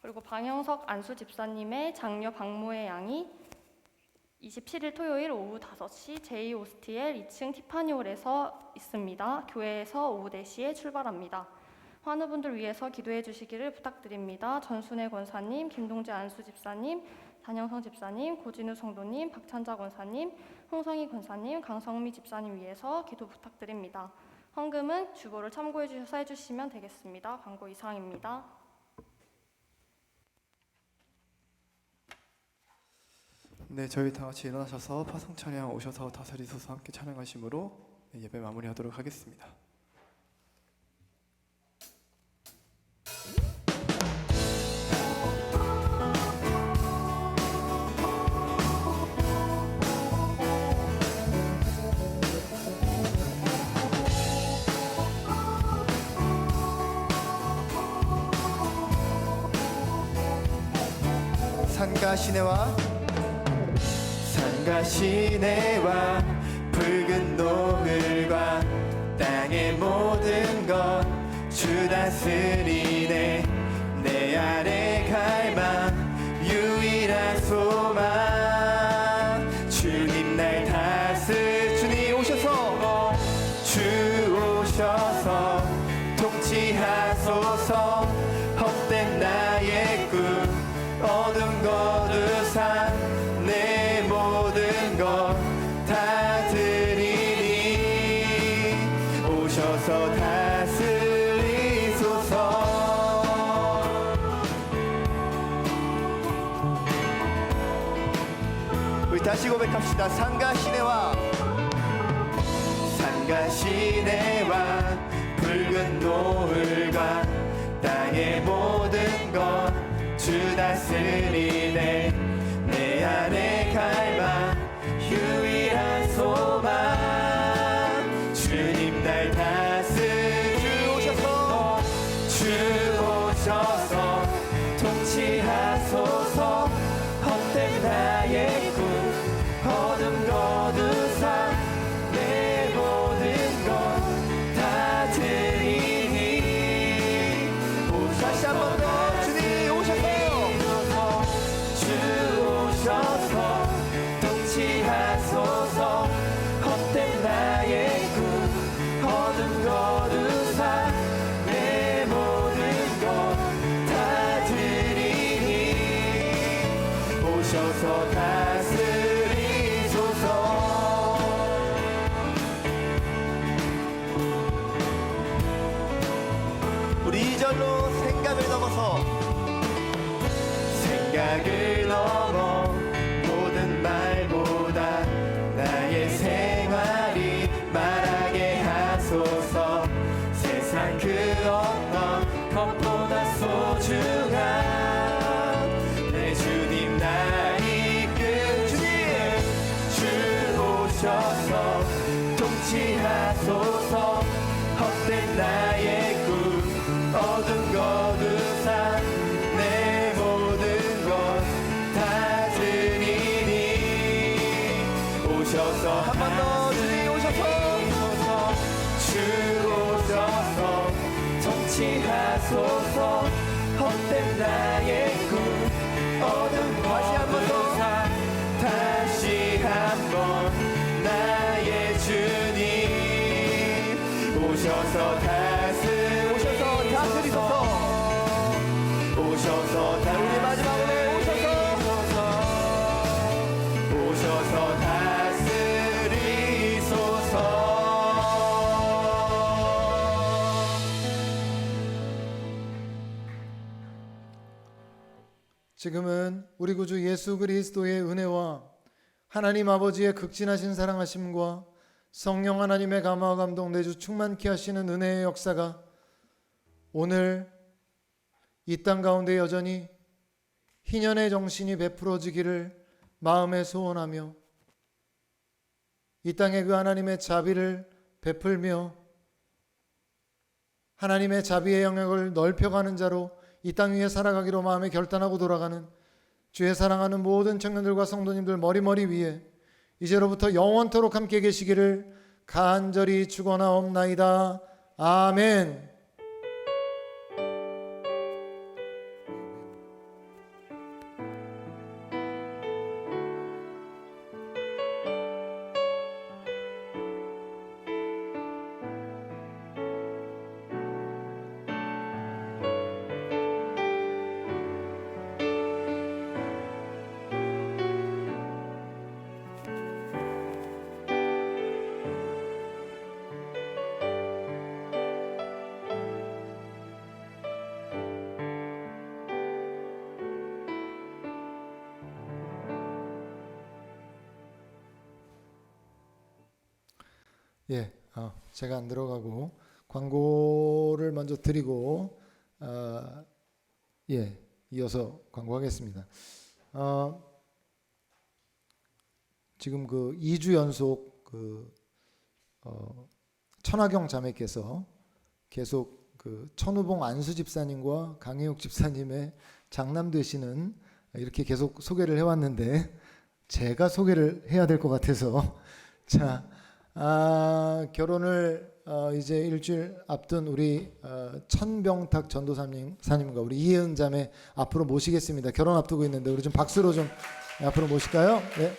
그리고 방영석 안수 집사님의 장녀 박모의 양이 27일 토요일 오후 5시 제2오스티엘 2층 티파니홀에서 있습니다. 교회에서 오후 4시에 출발합니다. 환우분들 위해서 기도해 주시기를 부탁드립니다. 전순애 권사님, 김동재 안수 집사님, 단영성 집사님, 고진우 성도님, 박찬자 권사님, 홍성희 권사님, 강성미 집사님 위해서 기도 부탁드립니다. 헌금은 주보를 참고해 주셔서 해주시면 되겠습니다. 광고 이상입니다. 네, 저희 다 같이 일어나셔서 파송 찬양 오셔서 다스리소서 함께 찬양하심으로 예배 마무리하도록 하겠습니다. 산과 시내와 붉은 노을과 땅의 모든 것 주 다스리네. 내 아래 갈망 유일한 소망 주님 날 주님 오셔서 통치하소서. 헛된 나의 꿈 어둠 거두산 내 모든 것 다 드리니 오셔서 다스리소서. 우리 다시 고백합시다. 산과 시내와 붉은 노을과 땅의 모든 것 주 다스리네. 내 안에 갈망 유일한 소망 주님 날 다스리소서. 주 오셔서 통치하소서. 헛된 나의 꿈 어둠 거두사 내 모든 것 다 드리니. 다시 한 번 더 주님 오셨어요. 주 오셔서 통치하소서. 헛된 나의 꿈 어둠 거두사 내 모든 것 다 드리니. 오셔서 다스리소서. 우리 이절로 생각을 넘어서 생각을 넘어 모든 말보다 나의 생활이 말하게 하소서. 세상 그 어떤 것보다 소중한 내 주님 날 이끌 주님. 주 오셔서 통치하소서. 헛된 나의 꿈 어둠 거두사 내 모든 것 다 드리니. 오셔서 한 번 더 주님 오셔서 주 오셔서 통치하소서. 헛된 나의 꿈 어둠 다시 한 번 더 다시 한 번 나의 주님. 오셔서 다스리소서. 오셔서 우리 마지막으로 오셔서 다스리소서. 지금은 우리 구주 예수 그리스도의 은혜와 하나님 아버지의 극진하신 사랑하심과 성령 하나님의 감화와 감동 내주 충만케 하시는 은혜의 역사가 오늘 이 땅 가운데 여전히 희년의 정신이 베풀어지기를 마음에 소원하며 이 땅에 그 하나님의 자비를 베풀며 하나님의 자비의 영역을 넓혀가는 자로 이 땅 위에 살아가기로 마음에 결단하고 돌아가는 주의 사랑하는 모든 청년들과 성도님들 머리머리 위에 이제로부터 영원토록 함께 계시기를 간절히 축원하옵나이다. 아멘. 제가 안 들어가고 광고를 먼저 드리고 이어서 광고하겠습니다. 지금 그 2주 연속 천하경 자매께서 계속 그 천우봉 안수 집사님과 강혜욱 집사님의 장남 되시는 이렇게 계속 소개를 해왔는데 제가 소개를 해야 될 것 같아서 자. 결혼을 이제 일주일 앞둔 우리 천병탁 전도사님과 우리 이혜은 자매 앞으로 모시겠습니다. 결혼 앞두고 있는데 우리 좀 박수로 좀 앞으로 모실까요? 네.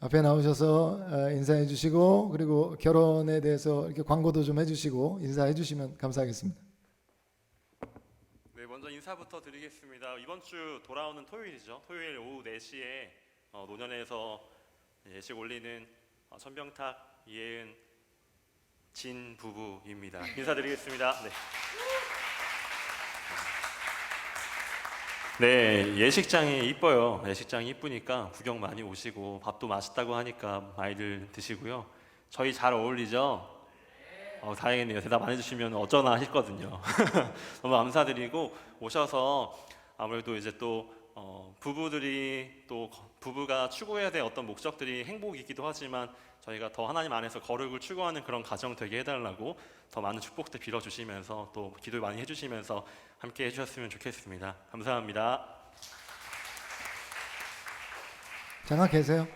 앞에 나오셔서 인사해 주시고 그리고 결혼에 대해서 이렇게 광고도 좀 해주시고 인사해 주시면 감사하겠습니다. 네, 먼저 인사부터 드리겠습니다. 이번 주 돌아오는 토요일이죠. 토요일 오후 4시에 노년에서 예식 올리는 천병탁, 이혜은, 진 부부입니다. 인사드리겠습니다. 네. 네, 예식장이 이뻐요. 예식장이 이쁘니까 구경 많이 오시고 밥도 맛있다고 하니까 많이들 드시고요. 저희 잘 어울리죠? 다행이네요. 대답 안 해주시면 어쩌나 하셨거든요. 너무 감사드리고 오셔서 아무래도 이제 또 부부들이 또 부부가 추구해야 될 어떤 목적들이 행복이기도 하지만 저희가 더 하나님 안에서 거룩을 추구하는 그런 가정 되게 해달라고 더 많은 축복들 빌어주시면서 또 기도 많이 해주시면서 함께 해주셨으면 좋겠습니다. 감사합니다. 잠깐 계세요.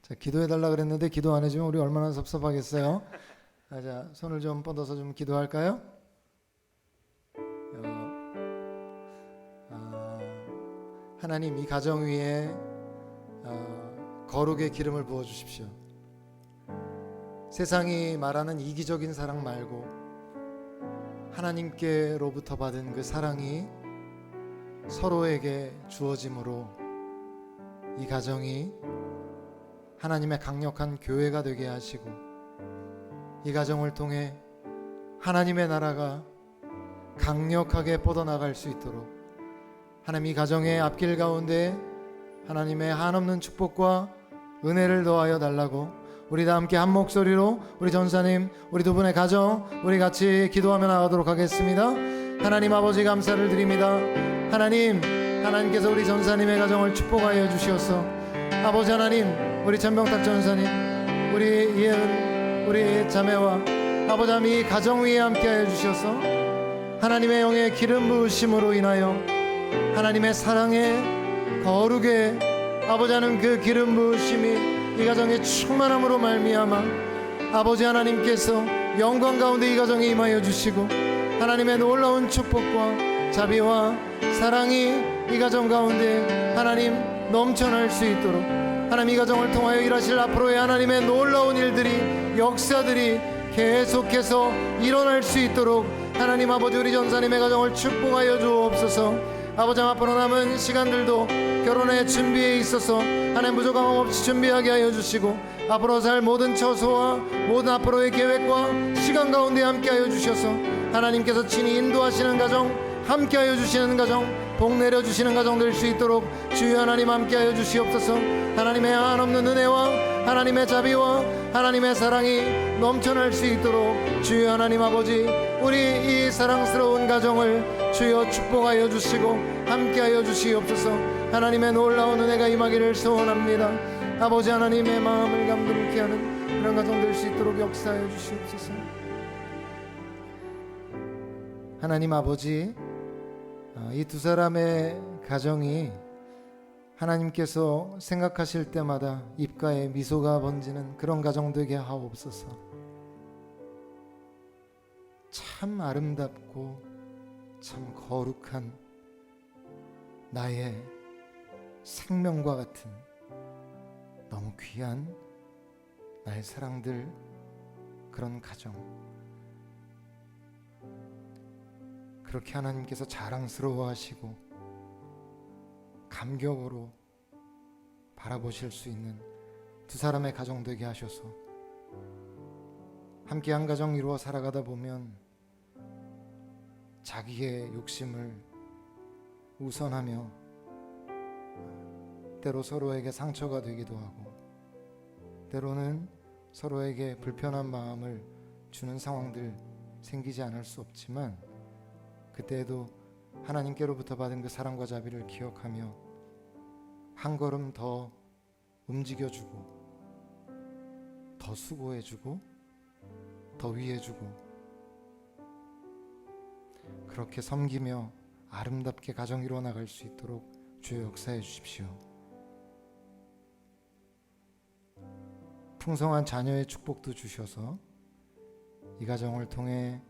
자, 기도해달라 그랬는데 기도 안 해주면 우리 얼마나 섭섭하겠어요. 자, 손을 좀 뻗어서 좀 기도할까요? 하나님, 이 가정 위에 거룩의 기름을 부어 주십시오. 세상이 말하는 이기적인 사랑 말고 하나님께로부터 받은 그 사랑이 서로에게 주어짐으로 이 가정이 하나님의 강력한 교회가 되게 하시고 이 가정을 통해 하나님의 나라가 강력하게 뻗어나갈 수 있도록 하나님, 이 가정의 앞길 가운데 하나님의 한없는 축복과 은혜를 더하여 달라고 우리 다 함께 한 목소리로 우리 전사님, 우리 두 분의 가정 우리 같이 기도하며 나가도록 하겠습니다. 하나님 아버지, 감사를 드립니다. 하나님께서 우리 전사님의 가정을 축복하여 주시옵소서. 아버지 하나님, 우리 천병탁 전사님, 우리 이혜은, 우리 자매와 아버지 하나님, 이 가정 위에 함께하여 주셔서 하나님의 영의 기름 부으심으로 인하여 하나님의 사랑에 거룩에 아버지 하나님, 그 기름 부으심이 이 가정의 충만함으로 말미암아 아버지 하나님께서 영광 가운데 이 가정에 임하여 주시고 하나님의 놀라운 축복과 자비와 사랑이 이 가정 가운데 하나님 넘쳐날 수 있도록 하나님, 이 가정을 통하여 일하실 앞으로의 하나님의 놀라운 일들이, 역사들이 계속해서 일어날 수 있도록 하나님 아버지, 우리 전사님의 가정을 축복하여 주옵소서. 아버지, 앞으로 남은 시간들도 결혼의 준비에 있어서 하나님 부족함 없이 준비하게 하여 주시고 앞으로 살 모든 처소와 모든 앞으로의 계획과 시간 가운데 함께하여 주셔서 하나님께서 친히 인도하시는 가정, 함께하여 주시는 가정, 복 내려주시는 가정 될 수 있도록 주여 하나님 함께하여 주시옵소서. 하나님의 한없는 은혜와 하나님의 자비와 하나님의 사랑이 넘쳐날 수 있도록 주여 하나님 아버지, 우리 이 사랑스러운 가정을 주여 축복하여 주시고 함께하여 주시옵소서. 하나님의 놀라운 은혜가 임하기를 소원합니다. 아버지, 하나님의 마음을 감동케 하는 그런 가정 될 수 있도록 역사하여 주시옵소서. 하나님 아버지, 이 두 사람의 가정이 하나님께서 생각하실 때마다 입가에 미소가 번지는 그런 가정 되게 하옵소서. 참 아름답고 참 거룩한 나의 생명과 같은 너무 귀한 나의 사랑들, 그런 가정, 그렇게 하나님께서 자랑스러워하시고 감격으로 바라보실 수 있는 두 사람의 가정 되게 하셔서 함께 한 가정 이루어 살아가다 보면 자기의 욕심을 우선하며 때로 서로에게 상처가 되기도 하고 때로는 서로에게 불편한 마음을 주는 상황들 생기지 않을 수 없지만 그때에도 하나님께로부터 받은 그 사랑과 자비를 기억하며 한 걸음 더 움직여주고 더 수고해주고 더 위해주고 그렇게 섬기며 아름답게 가정 이루어 나갈 수 있도록 주여 역사해 주십시오. 풍성한 자녀의 축복도 주셔서 이 가정을 통해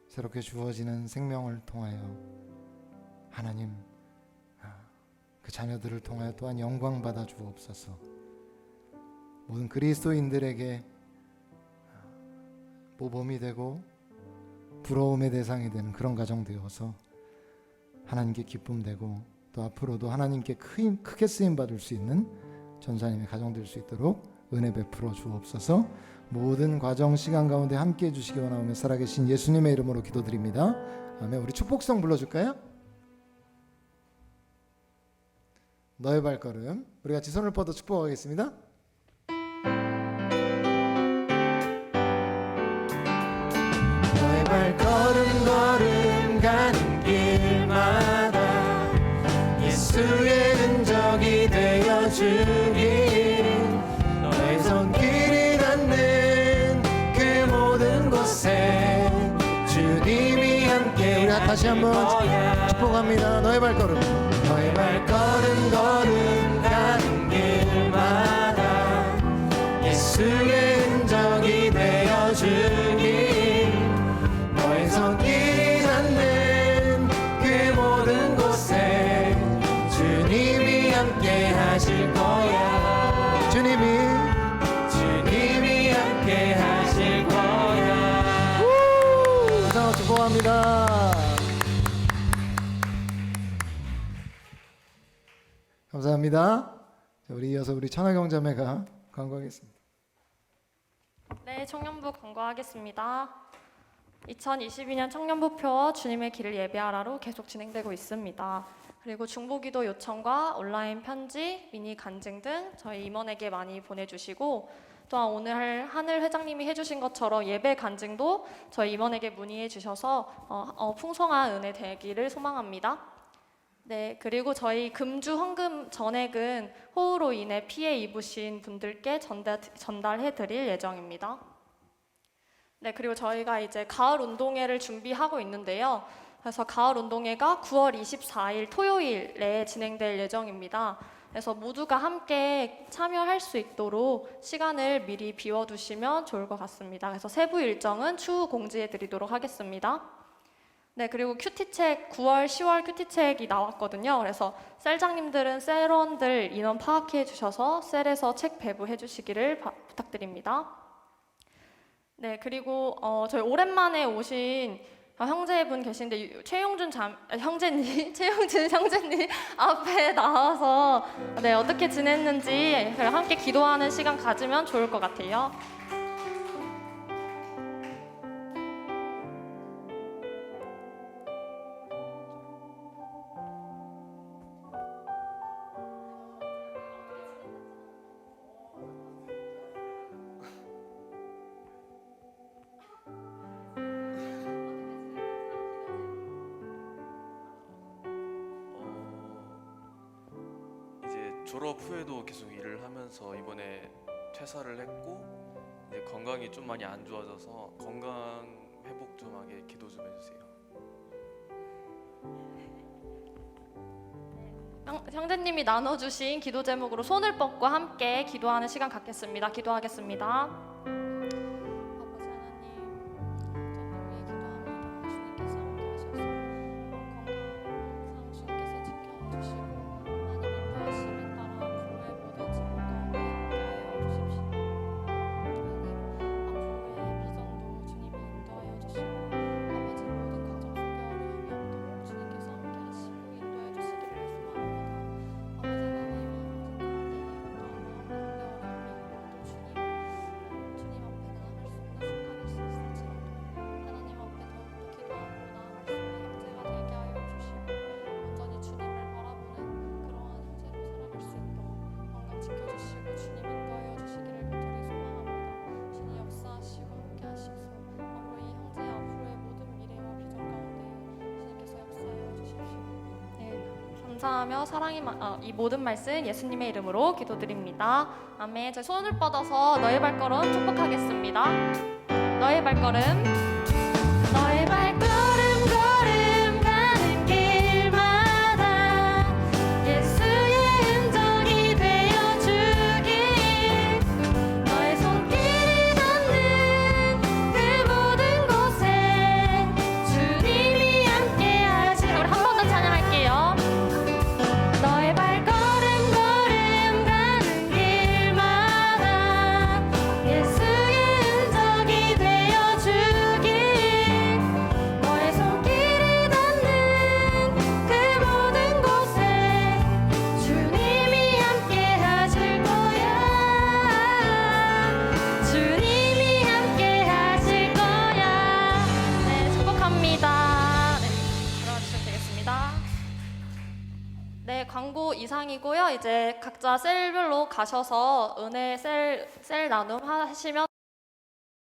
새롭게 주어지는 생명을 통하여 하나님 그 자녀들을 통하여 또한 영광 받아 주옵소서. 모든 그리스도인들에게 모범이 되고 부러움의 대상이 되는 그런 가정 되어서 하나님께 기쁨 되고 또 앞으로도 하나님께 크게 쓰임 받을 수 있는 전사님의 가정 될 수 있도록 은혜 베풀어 주옵소서. 모든 과정 시간 가운데 함께해 주시기 원하오며 살아계신 예수님의 이름으로 기도드립니다. 아멘. 우리 축복성 불러줄까요? 너의 발걸음. 우리 같이 손을 뻗어 축복하겠습니다. 너의 발걸음 걸음 가는 길마다 예수의 흔적이 되어주길 너의 손길이 닿는 그 모든 곳에 주님이 함께 우리 다시 한번 축복합니다. 너의 발걸음 너의 발걸음 걸음 가는 길마다 예수의 흔적이 되어주길 너의 손길이 닿는 그 모든 곳에 주님이 함께 하실 거야. 주님이 함께 하실 거야. 감사하고 축복합니다. 감사합니다. 자, 우리 이어서 우리 천하경자매가 광고하겠습니다. 네, 청년부 광고하겠습니다. 2022년 청년부 표 주님의 길을 예배하라로 계속 진행되고 있습니다. 그리고 중보기도 요청과 온라인 편지, 미니 간증 등 저희 임원에게 많이 보내주시고 또한 오늘 하늘 회장님이 해주신 것처럼 예배 간증도 저희 임원에게 문의해 주셔서 풍성한 은혜 되기를 소망합니다. 네, 그리고 저희 금주 헌금 전액은 호우로 인해 피해 입으신 분들께 전달해 드릴 예정입니다. 네, 그리고 저희가 이제 가을 운동회를 준비하고 있는데요. 그래서 가을 운동회가 9월 24일 토요일에 진행될 예정입니다. 그래서 모두가 함께 참여할 수 있도록 시간을 미리 비워두시면 좋을 것 같습니다. 그래서 세부 일정은 추후 공지해 드리도록 하겠습니다. 네, 그리고 큐티책 9월, 10월 큐티책이 나왔거든요. 그래서 셀장님들은 셀원들 인원 파악해 주셔서 셀에서 책 배부해 주시기를 부탁드립니다. 네, 그리고 저희 오랜만에 오신 형제분 계신데 최용준 형제님 앞에 나와서 네, 어떻게 지냈는지 함께 기도하는 시간 가지면 좋을 것 같아요. 졸업 후에도 계속 일을 하면서 이번에 퇴사를 했고 이제 건강이 좀 많이 안 좋아져서 건강 회복 좀 하게 기도 좀 해주세요. 형제님이 나눠주신 기도 제목으로 손을 뻗고 함께 기도하는 시간 갖겠습니다. 기도하겠습니다. 감사하며 이 모든 말씀 예수님의 이름으로 기도드립니다. 아멘. 저희 손을 뻗어서 너의 발걸음 축복하겠습니다. 너의 발걸음, 너의 발걸음 걸음 가는 길마다 예수의 흔적이 되어주길 너의 손길이 닿는 그 모든 곳에 주님이 함께 하시. 우리 한 번 더 찬양할게요. 너의 발걸음 걸음 가는 길마다 예수의 흔적이 되어주길 광고 이상이고요. 이제 각자 셀별로 가셔서 은혜 셀 나눔 하시면